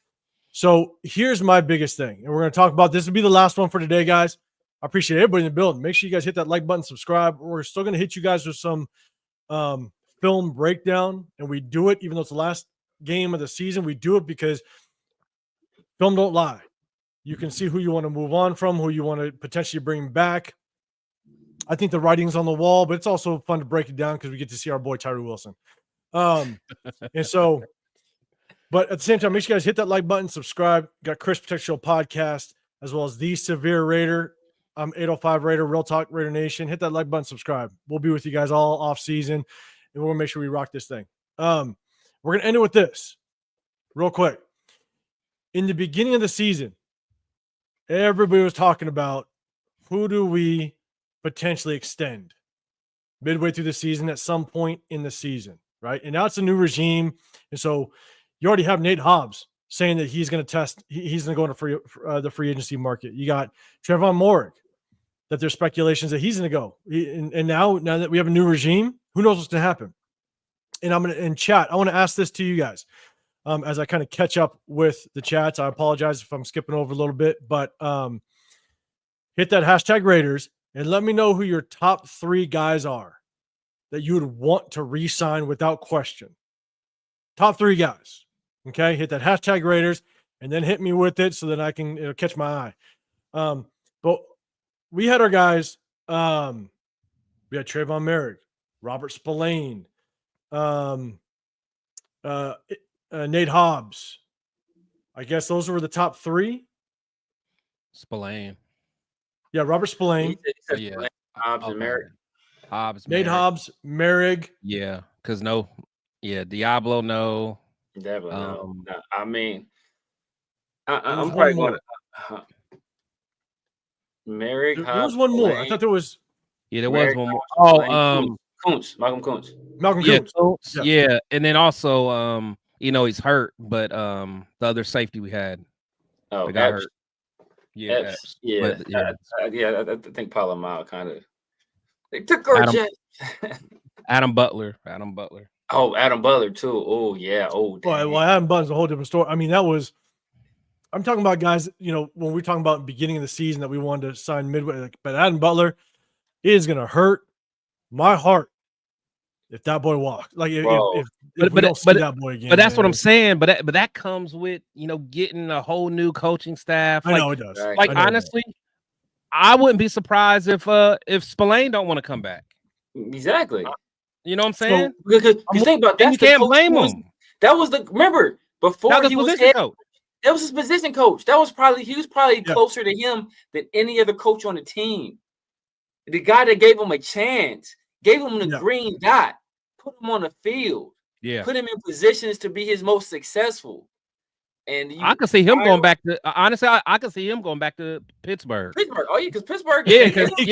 So here's my biggest thing, and we're going to talk about this. Will be the last one for today, guys. I appreciate everybody in the building. Make sure you guys hit that like button, subscribe. We're still going to hit you guys with some film breakdown, and we do it even though it's the last game of the season. We do it because film don't lie. You can see who you want to move on from, who you want to potentially bring back. I think the writing's on the wall, but it's also fun to break it down because we get to see our boy Tyree Wilson. And so, but at the same time, make sure you guys hit that like button, subscribe. Got Chris Protect Show podcast, as well as The Severe Raider. I'm 805 Raider, Real Talk Raider Nation. Hit that like button, subscribe. We'll be with you guys all off season, and we'll make sure we rock this thing. We're going to end it with this real quick. In the beginning of the season, everybody was talking about who do we potentially extend midway through the season at some point in the season, right? And now it's a new regime. And so you already have Nate Hobbs saying that he's going to test, he's going to go into the free agency market. You got Trevon Moehrig, that there's speculations that he's going to go. And now that we have a new regime, who knows what's going to happen? And I'm going to, in chat, I want to ask this to you guys as I kind of catch up with the chats. I apologize if I'm skipping over a little bit, but hit that hashtag Raiders and let me know who your top 3 guys are that you would want to re-sign without question. Top 3 guys. Okay. Hit that hashtag Raiders and then hit me with it so that I can catch my eye. But we had our guys. We had Trayvon Merrick, Robert Spillane, Nate Hobbs. I guess those were the top 3. Spillane. Yeah, Robert Spillane. Spillane, Hobbs and Merrick. Hobbs, Nate Hobbs, Merrick. Yeah, because Diablo, no. Definitely no. I mean, I'm one probably more. going to Merrick. There Hobbs, was one more. Spillane. I thought there was. Yeah, there Merrick, was one more. Hobbs, Kuntz, Malcolm Kuntz. Malcolm Yeah, Kuntz. yeah, and then also, he's hurt, but the other safety we had, Oh, got Epps. hurt. Yeah, Epps. Yeah, but, I think Palomar kind of. They took our jet. Adam Butler. Oh, Adam Butler too. Oh yeah. Oh, well, Adam Butler's a whole different story. I mean, I'm talking about guys. When we're talking about beginning of the season that we wanted to sign midway, but Adam Butler is going to hurt my heart if that boy walks. Like if we don't see that boy again. But that's what I'm saying. But that comes with getting a whole new coaching staff. I know it does. Right. Like honestly, I wouldn't be surprised if Spillane don't want to come back. Exactly. You know what I'm saying? Because think about that. You can't blame him. That was remember before he was head coach. That was his position coach. He was probably closer to him than any other coach on the team. The guy that gave him a chance, gave him the green dot, put him on the field, put him in positions to be his most successful. And I can see him going back to honestly. I can see him going back to Pittsburgh. Oh yeah, because Pittsburgh. Yeah, because they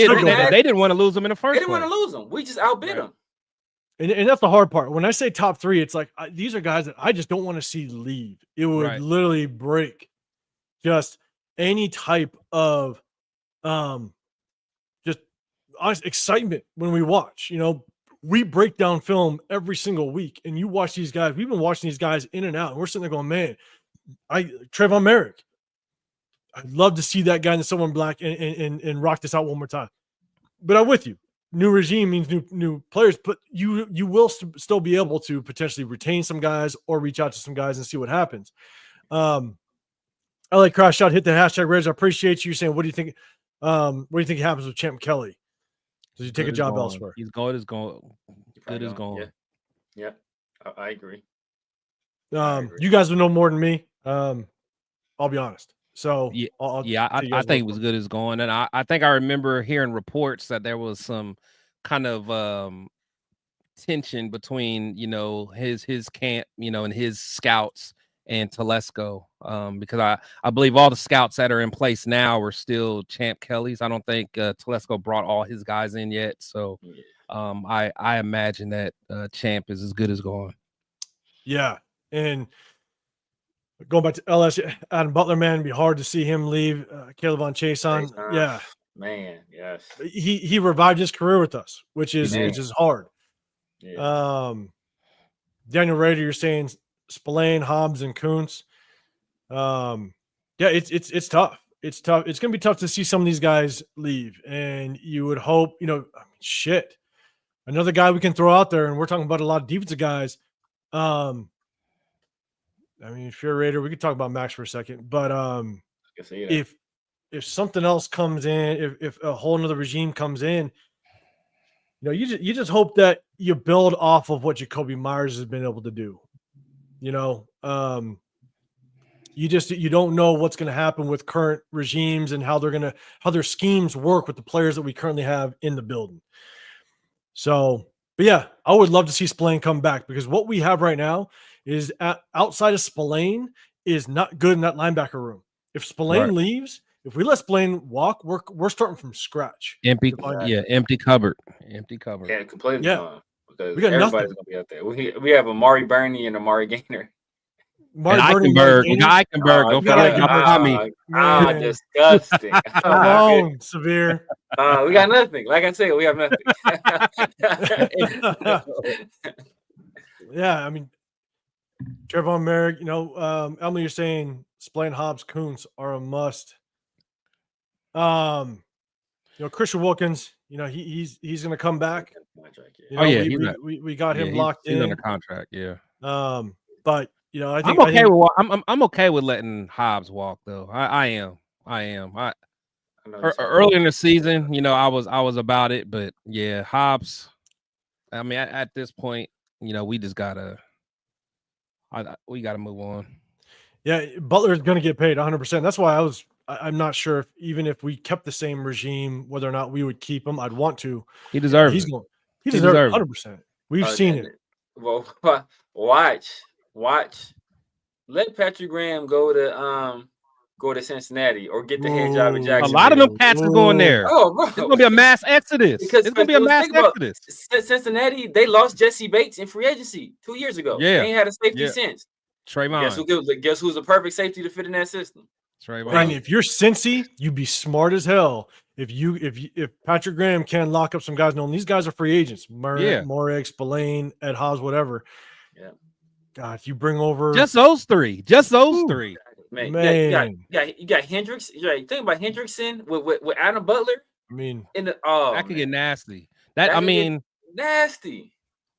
didn't want to lose him in the first. They didn't want to lose him. We just outbid him. And that's the hard part. When I say top 3, it's like these are guys that I just don't want to see leave. It would literally break just any type of just excitement when we watch. We break down film every single week, and you watch these guys. We've been watching these guys in and out, and we're sitting there going, man, Trayvon Merrick. I'd love to see that guy in the Silver and Black and rock this out one more time. But I'm with you. New regime means new players, but you will still be able to potentially retain some guys or reach out to some guys and see what happens. I like Crash Shot. Hit the hashtag Raiders. I appreciate you saying, what do you think? What do you think happens with Champ Kelly? Does he take a job elsewhere? He's going. Good is going. Yeah, I agree. You guys will know more than me. I'll be honest. So Yeah, I'll yeah, take you I guys' think word it was for good as going, and I think I remember hearing reports that there was some kind of tension between his camp, and his scouts and Telesco, because I believe all the scouts that are in place now are still Champ Kelly's. I don't think Telesco brought all his guys in yet, so Yeah. I imagine that Champ is as good as going. Yeah, and going back to LSU, Adam Butler, man, it'd be hard to see him leave. Caleb on Chason, yeah, man, yes, he revived his career with us, which He did. is hard. yeah. Daniel Rader, you're saying Spillane, Hobbs, and Kuntz. Yeah, it's tough. It's tough. It's gonna be tough to see some of these guys leave, and you would hope, shit. Another guy we can throw out there, and we're talking about a lot of defensive guys. I mean, if you're a Raider, we could talk about Max for a second, but I can see that. if something else comes in, if a whole nother regime comes in, you just hope that you build off of what Jacoby Myers has been able to do. You don't know what's going to happen with current regimes and how their schemes work with the players that we currently have in the building. So, but yeah, I would love to see Spillane come back, because what we have right now is outside of Spillane is not good in that linebacker room. If Spillane leaves, if we let Spillane walk, we're starting from scratch. Empty cupboard. Yeah, completely gone, because we got everybody's nothing. gonna be out there. We have Amari Burney and Amari Gaynor. Marty And Birdie, Eichenberg. We got Eichenberg. Don't forget about Tommy. Disgusting. Come on, Severe. We got nothing. Like I said, we have nothing. Yeah, I mean, Trevon Merrick, Emily, you're saying Spillane, Hobbs, Kuntz are a must. Christian Wilkins, he's going to come back. We got him locked in. He's under contract. Yeah. But I think I'm okay with letting Hobbs walk, though. I am. Early in the season, I was about it, but yeah, Hobbs. I mean, at this point, we just gotta move on. Yeah, Butler's going to get paid 100%. That's why I'm not sure if we kept the same regime, whether or not we would keep him. I'd want to. He deserves it. He deserves it 100%. We've seen it. Well, watch. Let Patrick Graham go to Cincinnati or get the head job at Jacksonville. A lot of them cats are going there. Oh, bro. It's going to be a mass exodus. It's going to be a mass exodus. Cincinnati, they lost Jesse Bates in free agency 2 years ago. Yeah. They ain't had a safety since. Trayvon. Guess who's the perfect safety to fit in that system? Trayvon. And if you're Cincy, you'd be smart as hell. If Patrick Graham can lock up some guys, knowing these guys are free agents, Moreg, Spillane, Ed Hobbs, whatever. Yeah. God, you bring over just those three. Man. You got Hendricks. Think about Hendrickson with Adam Butler. I mean, that could get nasty. Nasty.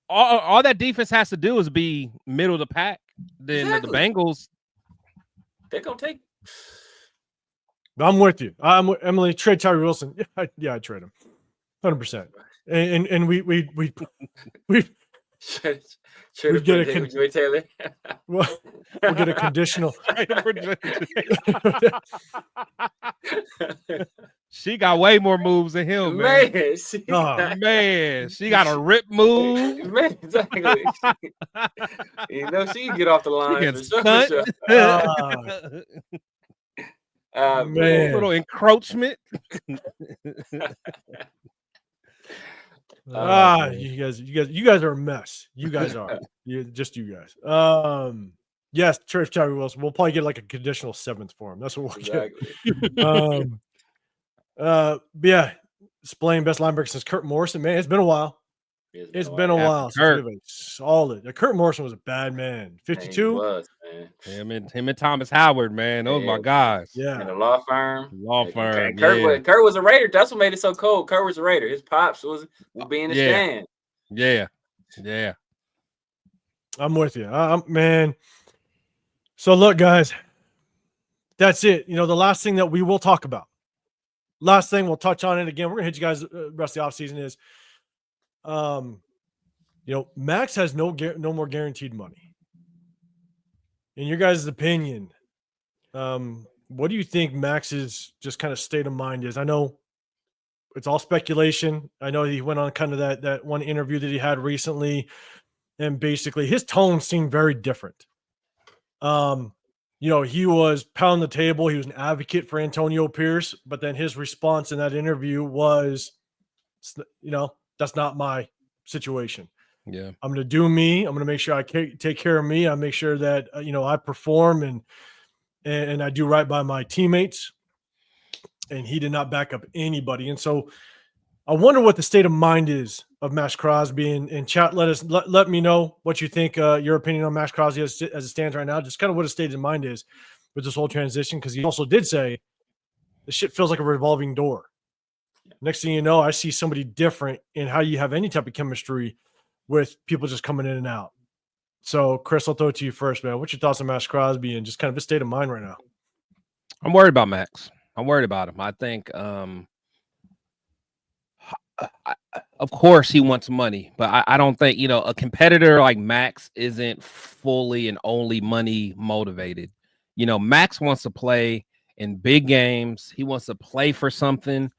All that defense has to do is be middle of the pack. Then the Bengals, they're gonna take. I'm with you. I'm with Emily. Trade Tyree Wilson. Yeah, I trade him, 100%. And we get a Taylor. We'll get a conditional. She got way more moves than him, man. She got a rip move. Man, exactly. She can get off the line. Man. Little encroachment. You guys are a mess. You guys are. You guys. Yes, Tyree Wilson. We'll probably get like a conditional 7th for him. That's what we'll get. But yeah, Spillane, best linebacker since Kurt Morrison. Man, it's been a while. It's been a while since we solid. Kurt Morrison was a bad man. 52. He was, man. Him and Thomas Howard, man. Those my guys. Yeah. In a law firm. Kurt was a Raider. That's what made it so cold. Kurt was a Raider. His pops will be in the stand. Yeah. I'm with you. Man. So look, guys, that's it. The last thing that we will talk about. Last thing we'll touch on it again. We're gonna hit you guys the rest of the offseason is Max has no more guaranteed money. In your guys' opinion, what do you think Max's just kind of state of mind is? I know it's all speculation. I know he went on kind of that one interview that he had recently, and basically his tone seemed very different. He was pounding the table. He was an advocate for Antonio Pierce, but then his response in that interview was, that's not my situation. Yeah. I'm going to do me. I'm going to make sure I take care of me. I make sure that, I perform and I do right by my teammates. And he did not back up anybody. And so I wonder what the state of mind is of Max Crosby. And chat, let me know what you think, your opinion on Max Crosby as it stands right now. Just kind of what his state of mind is with this whole transition, because he also did say this shit feels like a revolving door. Next thing you know, I see somebody different in how you have any type of chemistry with people just coming in and out. So, Chris, I'll throw it to you first, man. What's your thoughts on Max Crosby and just kind of his state of mind right now? I'm worried about Max. I'm worried about him. I think, of course, he wants money, but I don't think, a competitor like Max isn't fully and only money motivated. Max wants to play in big games. He wants to play for something.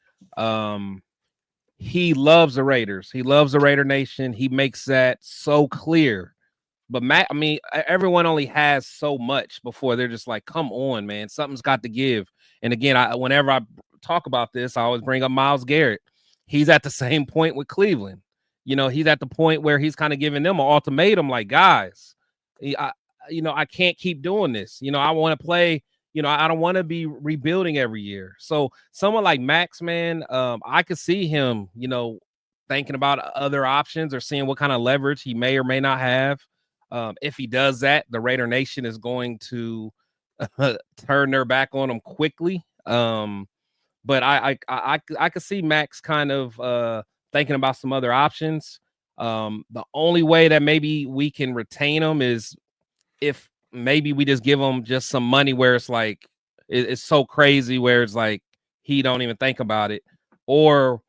He loves the Raiders. He loves the Raider Nation. He makes that so clear. But everyone only has so much before they're just like, come on, man, something's got to give. And again, whenever I talk about this, I always bring up Myles Garrett. He's at the same point with Cleveland. He's at the point where he's kind of giving them an ultimatum, like, guys, I can't keep doing this. I want to play. I don't want to be rebuilding every year. So someone like Max, man, I could see him, thinking about other options or seeing what kind of leverage he may or may not have. If he does that, the Raider Nation is going to turn their back on him quickly. But I could see Max kind of thinking about some other options. The only way that maybe we can retain him is if maybe we just give him just some money where it's like it's so crazy where it's like he don't even think about it, or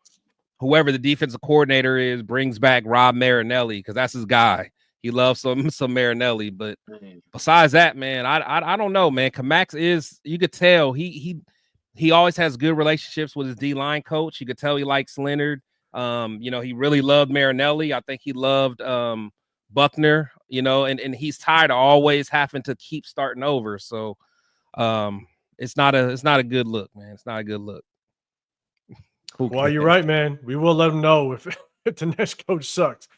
whoever the defensive coordinator is brings back Rob Marinelli because that's his guy. He loves some Marinelli, but besides that, man, I don't know, man. Max is, you could tell he always has good relationships with his D-line coach. You could tell he likes Leonard. He really loved Marinelli. I think he loved Buckner, and he's tired of always having to keep starting over. So it's not a good look, man. It's not a good look. Well, you're right, man. We will let him know if the next coach sucks.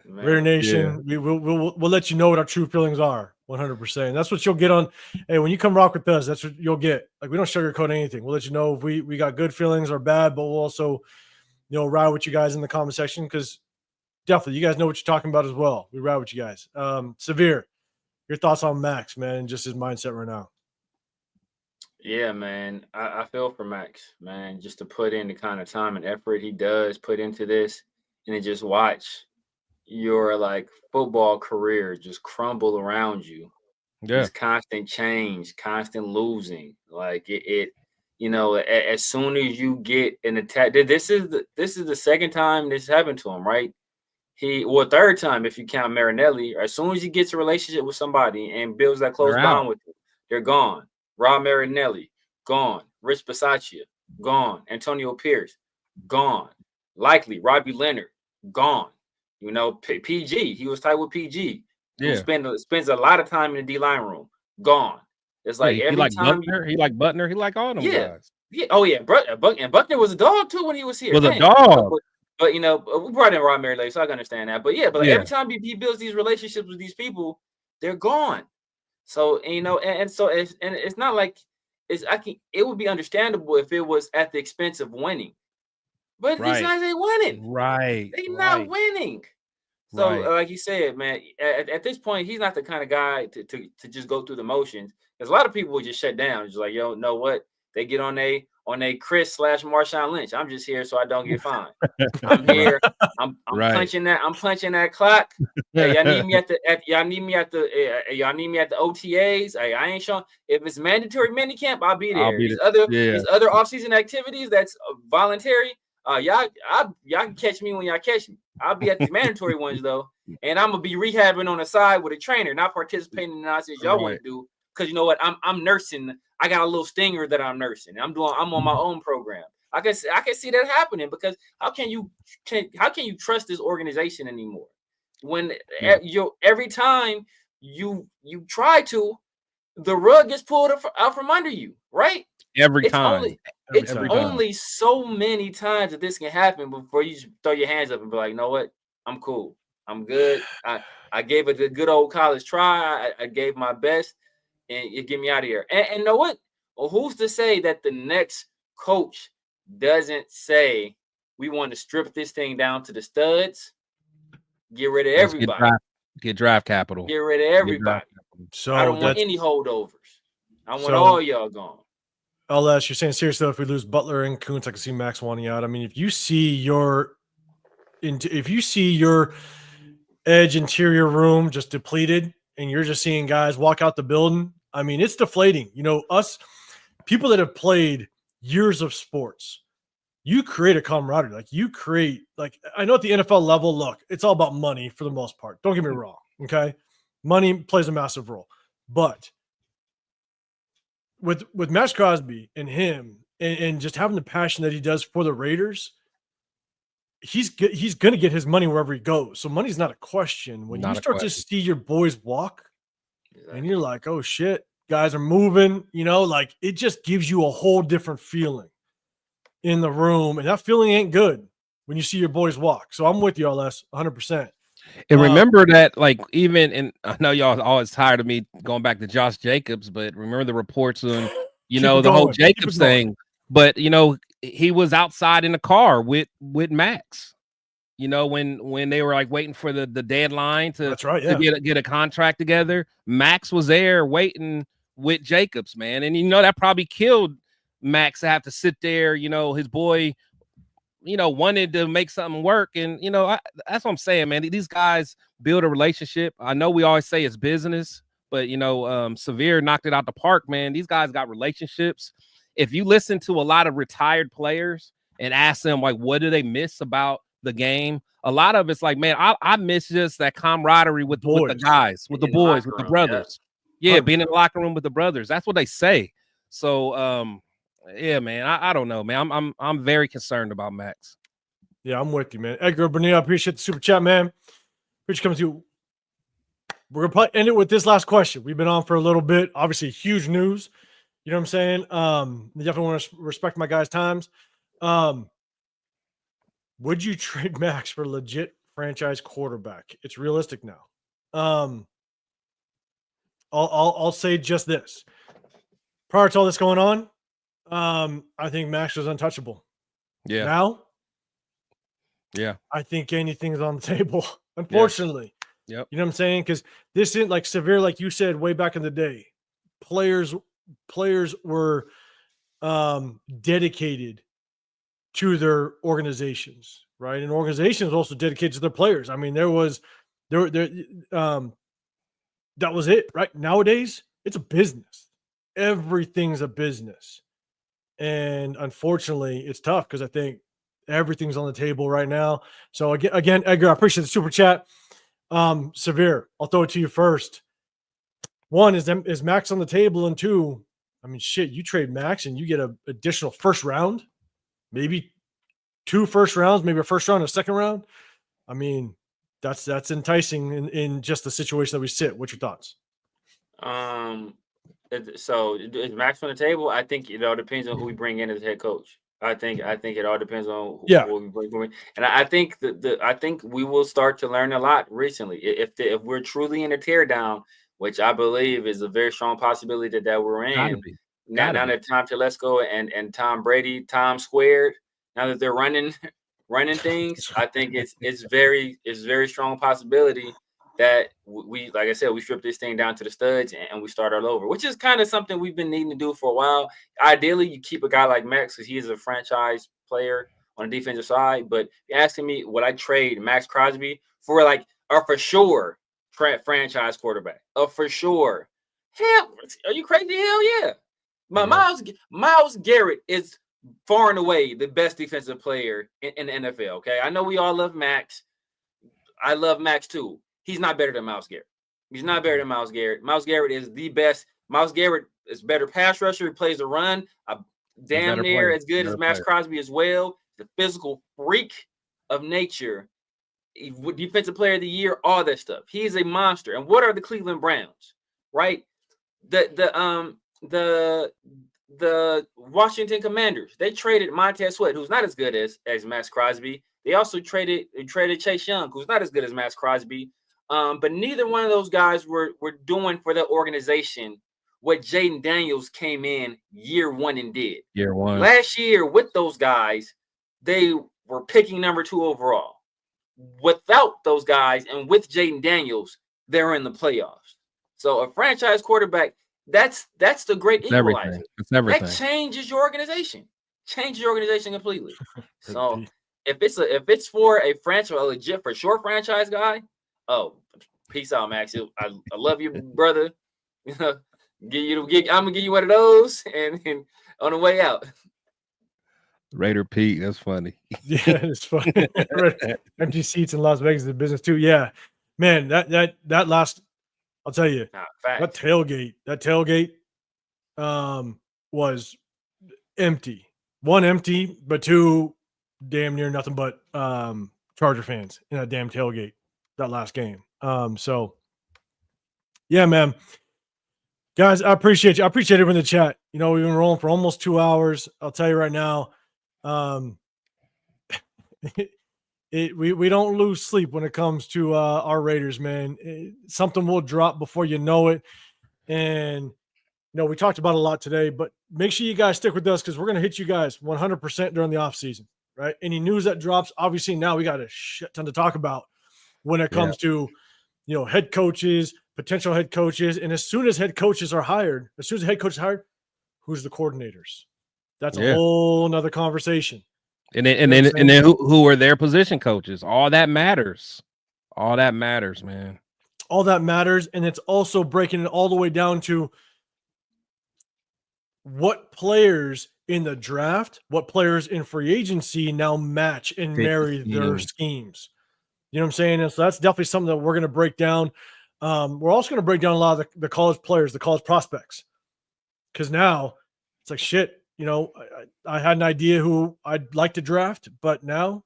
Raider Nation, yeah. We'll let you know what our true feelings are, 100%. And that's what you'll get on. Hey, when you come rock with us, that's what you'll get. Like, we don't sugarcoat anything. We'll let you know if we got good feelings or bad, but we'll also, ride with you guys in the comment section, because definitely you guys know what you're talking about as well. We ride with you guys. Severe, your thoughts on Max, man, and just his mindset right now. Yeah, man. I feel for Max, man, just to put in the kind of time and effort he does put into this, and then just watch your football career just crumble around you. Yeah. Just constant change, constant losing. Like as soon as you get an attack, this is the second time this happened to him, right? Third time if you count Marinelli. As soon as he gets a relationship with somebody and builds that close bond with them, they're gone. Rob Marinelli, gone. Rich Bisaccia, gone. Antonio Pierce, gone. Likely Robbie Leonard, gone. PG, he was tight with PG. Yeah. Who spends a lot of time in the D-line room, gone. It's like every time Butner, he like Butner, he like all them guys. Yeah. Oh yeah, and Buckner was a dog too when he was here. Was a dog. But we brought in Rob Marinelli, so I can understand that. But every time he builds these relationships with these people, they're gone. So so it's not like it would be understandable if it was at the expense of winning. But these guys ain't winning. Right. They're not winning. So, like you said, man, at this point, he's not the kind of guy to just go through the motions. Because a lot of people would just shut down. Just like, yo, know what? They get on a Chris / Marshawn Lynch. I'm just here so I don't get fined. I'm here. I'm punching that. I'm punching that clock. Hey, y'all need me at the OTAs. Hey, I ain't showing. If it's mandatory minicamp, I'll be there. These other offseason activities that's voluntary. Y'all can catch me when y'all catch me. I'll be at the mandatory ones though, and I'm gonna be rehabbing on the side with a trainer, not participating in the nonsense y'all want to do. Because you know what, I'm nursing. I got a little stinger that I'm nursing. I'm on my own program. I can see that happening because how can you trust this organization anymore when every time you try to, the rug gets pulled out from under you, right? Every It's time. only so many times that this can happen before you throw your hands up and be like, you know what? I'm cool. I'm good. I gave it a good old college try. I gave my best, and you get me out of here. And you know what? Well, who's to say that the next coach doesn't say we want to strip this thing down to the studs, get rid of everybody, get draft capital, get rid of everybody. So I don't want any holdovers. I want all y'all gone. LS, you're saying seriously, if we lose Butler and Kuntz, I can see Max wanting out. I mean, if you see your edge interior room just depleted and you're just seeing guys walk out the building, I mean, it's deflating. You know, us people that have played years of sports, you create a camaraderie. I know at the NFL level, look, it's all about money for the most part. Don't get me wrong. Okay. Money plays a massive role, but with Max Crosby and him and just having the passion that he does for the Raiders, he's going to get his money wherever he goes. So money's not a question. When you start to see your boys walk and you're like, oh shit, guys are moving, you know, like it just gives you a whole different feeling in the room. And that feeling ain't good when you see your boys walk. So I'm with you, LS, 100%. And remember that, like, and I know y'all are always tired of me going back to Josh Jacobs, but remember the reports on, the whole Jacobs thing. But, he was outside in the car with Max, when they were like waiting for the deadline to get a contract together. Max was there waiting with Jacobs, man. And, that probably killed Max to have to sit there, his boy, wanted to make something work. And, that's what I'm saying, man. These guys build a relationship. I know we always say it's business, but, Severe knocked it out the park, man. These guys got relationships. If you listen to a lot of retired players and ask them, like, what do they miss about the game? A lot of it's like, man, I miss just that camaraderie with the guys, with the boys, with the brothers. Yeah, being in the locker room with the brothers. That's what they say. So, yeah, man, I don't know, man. I'm very concerned about Max. Yeah, I'm with you, man. Edgar Bonilla, I appreciate the super chat, man. Appreciate coming to. We're gonna probably end it with this last question. We've been on for a little bit. Obviously, huge news. You know what I'm saying? Definitely want to respect my guys' times. Would you trade Max for legit franchise quarterback? It's realistic now. I'll say just this. Prior to all this going on, I think Max was untouchable. Yeah. Now, yeah, I think anything's on the table, unfortunately. Yep. You know what I'm saying? Because this isn't like Severe, like you said way back in the day. Players were dedicated to their organizations, right? And organizations also dedicated to their players. I mean, that was it, right? Nowadays, it's a business. Everything's a business. And unfortunately, it's tough because I think everything's on the table right now. So again, Edgar, I appreciate the super chat. Severe, I'll throw it to you first. One, is Max on the table? And two, I mean, shit, you trade Max and you get an additional first round, maybe 2 first rounds, maybe a first round, a second round. I mean, that's enticing in just the situation that we sit. What's your thoughts? So is Max on the table? I think it all depends on who we bring in as head coach. I think it all depends on who we bring in. And I think I think we will start to learn a lot recently. If we're truly in a teardown, which I believe is a very strong possibility that we're in. Now that Tom Telesco and Tom Brady, Tom squared, now that they're running things, I think it's very strong possibility that we, like I said, we strip this thing down to the studs and we start all over, which is kind of something we've been needing to do for a while. Ideally, you keep a guy like Max because he is a franchise player on the defensive side. But you're asking me, would I trade Max Crosby for like a for sure franchise quarterback? A for sure. Hell, are you crazy? Hell yeah. Myles Garrett is far and away the best defensive player in the NFL. Okay, I know we all love Max. I love Max too. He's not better than Myles Garrett. He's not better than Myles Garrett. Myles Garrett is the best Myles Garrett is better pass rusher. He plays the run. Damn near as good as Max Crosby as well. The physical freak of nature. Defensive player of the year, all that stuff. He is a monster. And what are the Cleveland Browns? Right? The Washington Commanders, they traded Montez Sweat, who's not as good as Max Crosby. They also traded Chase Young, who's not as good as Max Crosby. But neither one of those guys were doing for the organization what Jaden Daniels came in year one and did. Year one. Last year with those guys, they were picking number 2 overall. Without those guys and with Jaden Daniels, they're in the playoffs. So a franchise quarterback, that's the great equalizer. It's everything. That changes your organization. Changes your organization completely. So if it's for a franchise, a legit for sure franchise guy, oh, peace out, Max. I love you, brother. You know, I'm gonna give you one of those and on the way out. Raider Pete, that's funny. Yeah, it's funny. Empty seats in Las Vegas is the business too. Yeah, man, that last, I'll tell you, that tailgate was empty. One, empty, but two, damn near nothing but Charger fans in that damn tailgate that last game. So yeah, man. Guys, I appreciate you. I appreciate everyone in the chat. You know, we've been rolling for almost 2 hours. I'll tell you right now, we don't lose sleep when it comes to our Raiders, man. Something will drop before you know it. And, you know, we talked about a lot today, but make sure you guys stick with us because we're going to hit you guys 100% during the offseason, right? Any news that drops, obviously now we got a shit ton to talk about when it comes to, you know, head coaches, potential head coaches. And as soon as head coaches are hired, who's the coordinators? That's a whole nother conversation. And then who are their position coaches? All that matters. All that matters, man. All that matters. And it's also breaking it all the way down to what players in the draft, what players in free agency now match and marry their schemes. You know what I'm saying? And so that's definitely something that we're going to break down. We're also going to break down a lot of the college players, the college prospects. Because now it's like, shit, you know, I had an idea who I'd like to draft, but now,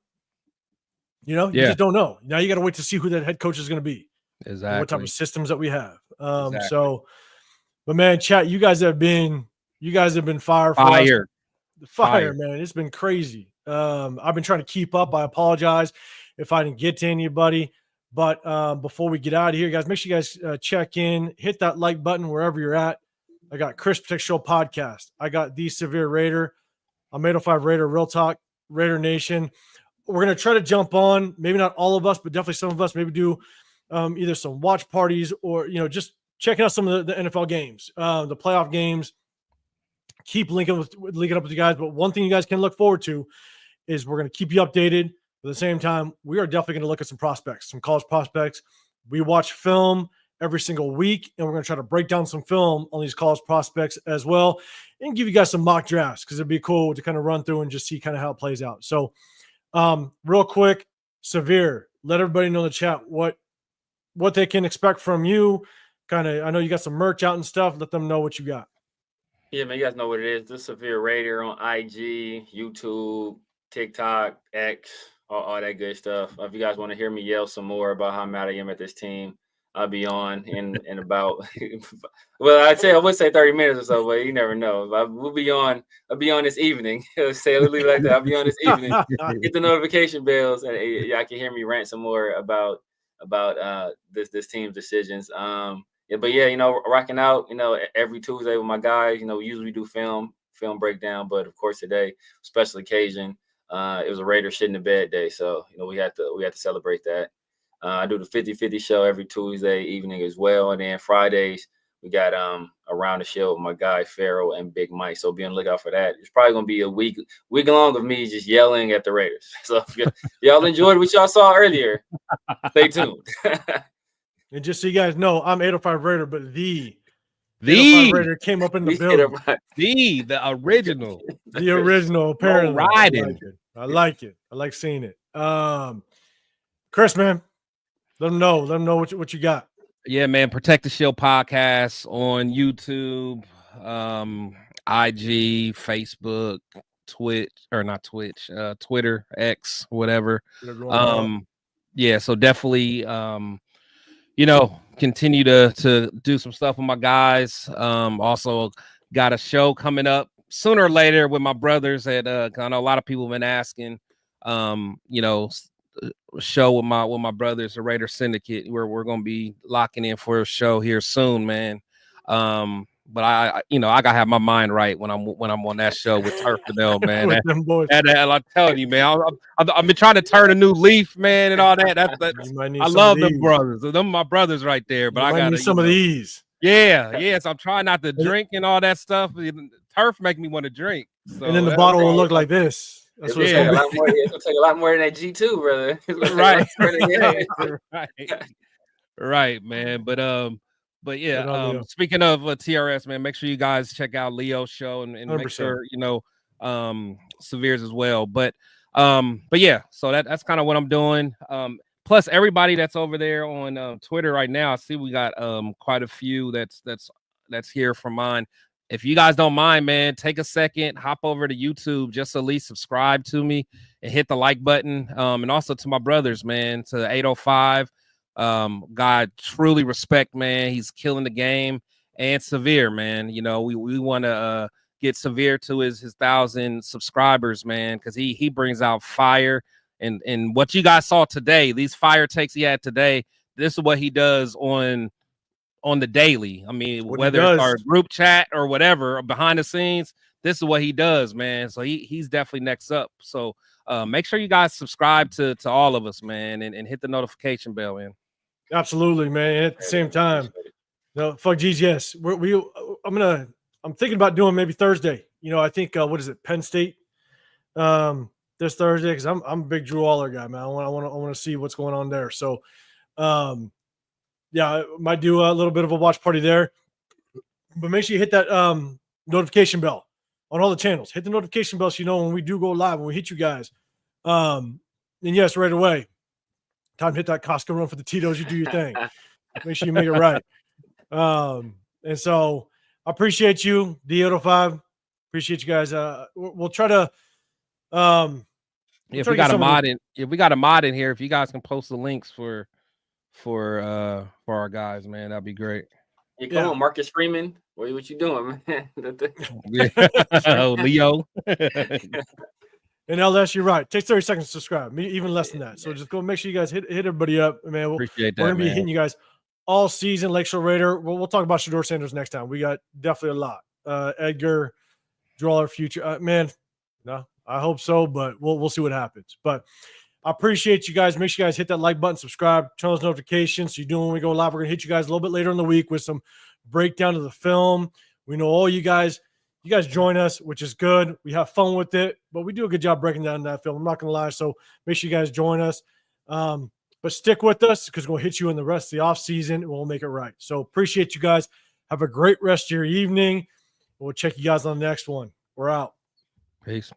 you know, you just don't know. Now you got to wait to see who that head coach is going to be. Exactly. What type of systems that we have. So, but man, chat, you guys have been fire, man. It's been crazy. I've been trying to keep up. I apologize if I didn't get to anybody. But before we get out of here, guys, make sure you guys check in, hit that like button wherever you're at. I got Chris Protect Show podcast. I got The Severe Raider. I'm 805 Raider, Real Talk, Raider Nation. We're going to try to jump on, maybe not all of us, but definitely some of us, maybe do either some watch parties or, you know, just checking out some of the NFL games, the playoff games. Keep linking up with you guys. But one thing you guys can look forward to is we're going to keep you updated. At the same time, we are definitely going to look at some prospects, some college prospects. We watch film every single week, and we're going to try to break down some film on these college prospects as well and give you guys some mock drafts because it'd be cool to kind of run through and just see kind of how it plays out. So real quick, Severe, let everybody know in the chat what they can expect from you. Kind of, I know you got some merch out and stuff. Let them know what you got. Yeah, man, you guys know what it is. The Severe Raider on IG, YouTube, TikTok, X, all that good stuff. If you guys want to hear me yell some more about how mad I am at this team, I'll be on in about well, I would say 30 minutes or so, but you never know. I'll be on this evening. Let's leave it like that. I'll be on this evening. Hit the notification bells, and y'all can hear me rant some more about this team's decisions. But yeah, you know, rocking out, you know, every Tuesday with my guys. You know, we usually do film breakdown, but of course today, special occasion. It was a Raider shit in the bed day, so you know we had to celebrate that. I do the 50-50 show every Tuesday evening as well, and then Fridays we got Around the Show with my guy Farrell and Big Mike. So be on the lookout for that. It's probably gonna be a week long of me just yelling at the Raiders. So if y'all enjoyed what y'all saw earlier, stay tuned. And just so you guys know, I'm 805 Raider, but the 805 Raider came up in the building. The original. The original, apparently. No riding. I like it. I like seeing it. Chris, man, let them know what you got. Yeah, man. Protect the Shield podcast on YouTube, IG, Facebook, Twitch, or not Twitch, Twitter, X, whatever. Yeah, so definitely continue to do some stuff with my guys. Also got a show coming up sooner or later with my brothers at 'cause I know a lot of people have been asking, show with my brothers, the Raider Syndicate, where we're gonna be locking in for a show here soon, man. But I gotta have my mind right when I'm on that show with Turf and L, man. With them boys. And I'm telling you, man, I've been trying to turn a new leaf, man, and all that. I love them brothers. Them my brothers right there. But I gotta need some of these. Yeah. So I'm trying not to drink and all that stuff. Turf make me want to drink. So and then the bottle will look like this. That's what it's gonna take a lot more than that G2, brother. Right, man. But yeah, speaking of TRS, man, make sure you guys check out Leo's show and make sure Severe's as well. But yeah, so that's kind of what I'm doing. Plus everybody that's over there on Twitter right now, I see we got quite a few that's here from mine. If you guys don't mind, man, take a second, hop over to YouTube, just at least subscribe to me and hit the like button. And also to my brothers, man, to 805. God, truly respect, man. He's killing the game. And Severe, man. We want to get Severe to his 1,000 subscribers, man, because he brings out fire. And what you guys saw today, these fire takes he had today, this is what he does on the daily. I mean, whether it's our group chat or whatever, behind the scenes, this is what he does, man. So he's definitely next up. So make sure you guys subscribe to all of us, man, and hit the notification bell, man. Absolutely, man. At the same time, no, fuck G's, yes. I'm thinking about doing maybe Thursday. I think what is it, Penn State? This Thursday, because I'm a big Drew Aller guy, man. I want to see what's going on there. So yeah, I might do a little bit of a watch party there. But make sure you hit that notification bell on all the channels. Hit the notification bell so you know when we do go live, when we hit you guys. And yes, right away. Time to hit that Costco run for the Tito's. You do your thing. Make sure you make it right. And so I appreciate you, D805. Appreciate you guys. We'll try to if we got a mod in here, if you guys can post the links for our guys, man, that'd be great. Yeah, come on, Marcus Freeman. What you doing, man? Leo. And LS, you're right. It takes 30 seconds to subscribe, even less than that. So just go make sure you guys hit everybody up, man. Appreciate that. We're gonna be hitting you guys all season. Lakeshore Raider. We'll talk about Shador Sanders next time. We got definitely a lot. Edgar, draw our future. Man, no, I hope so, but we'll see what happens. But I appreciate you guys. Make sure you guys hit that like button, subscribe, turn those notifications. So you do when we go live. We're gonna hit you guys a little bit later in the week with some breakdown of the film. We know all you guys join us, which is good. We have fun with it, but we do a good job breaking down that film. I'm not gonna lie. So make sure you guys join us. But stick with us because we'll hit you in the rest of the off season and we'll make it right. So appreciate you guys. Have a great rest of your evening. We'll check you guys on the next one. We're out. Peace.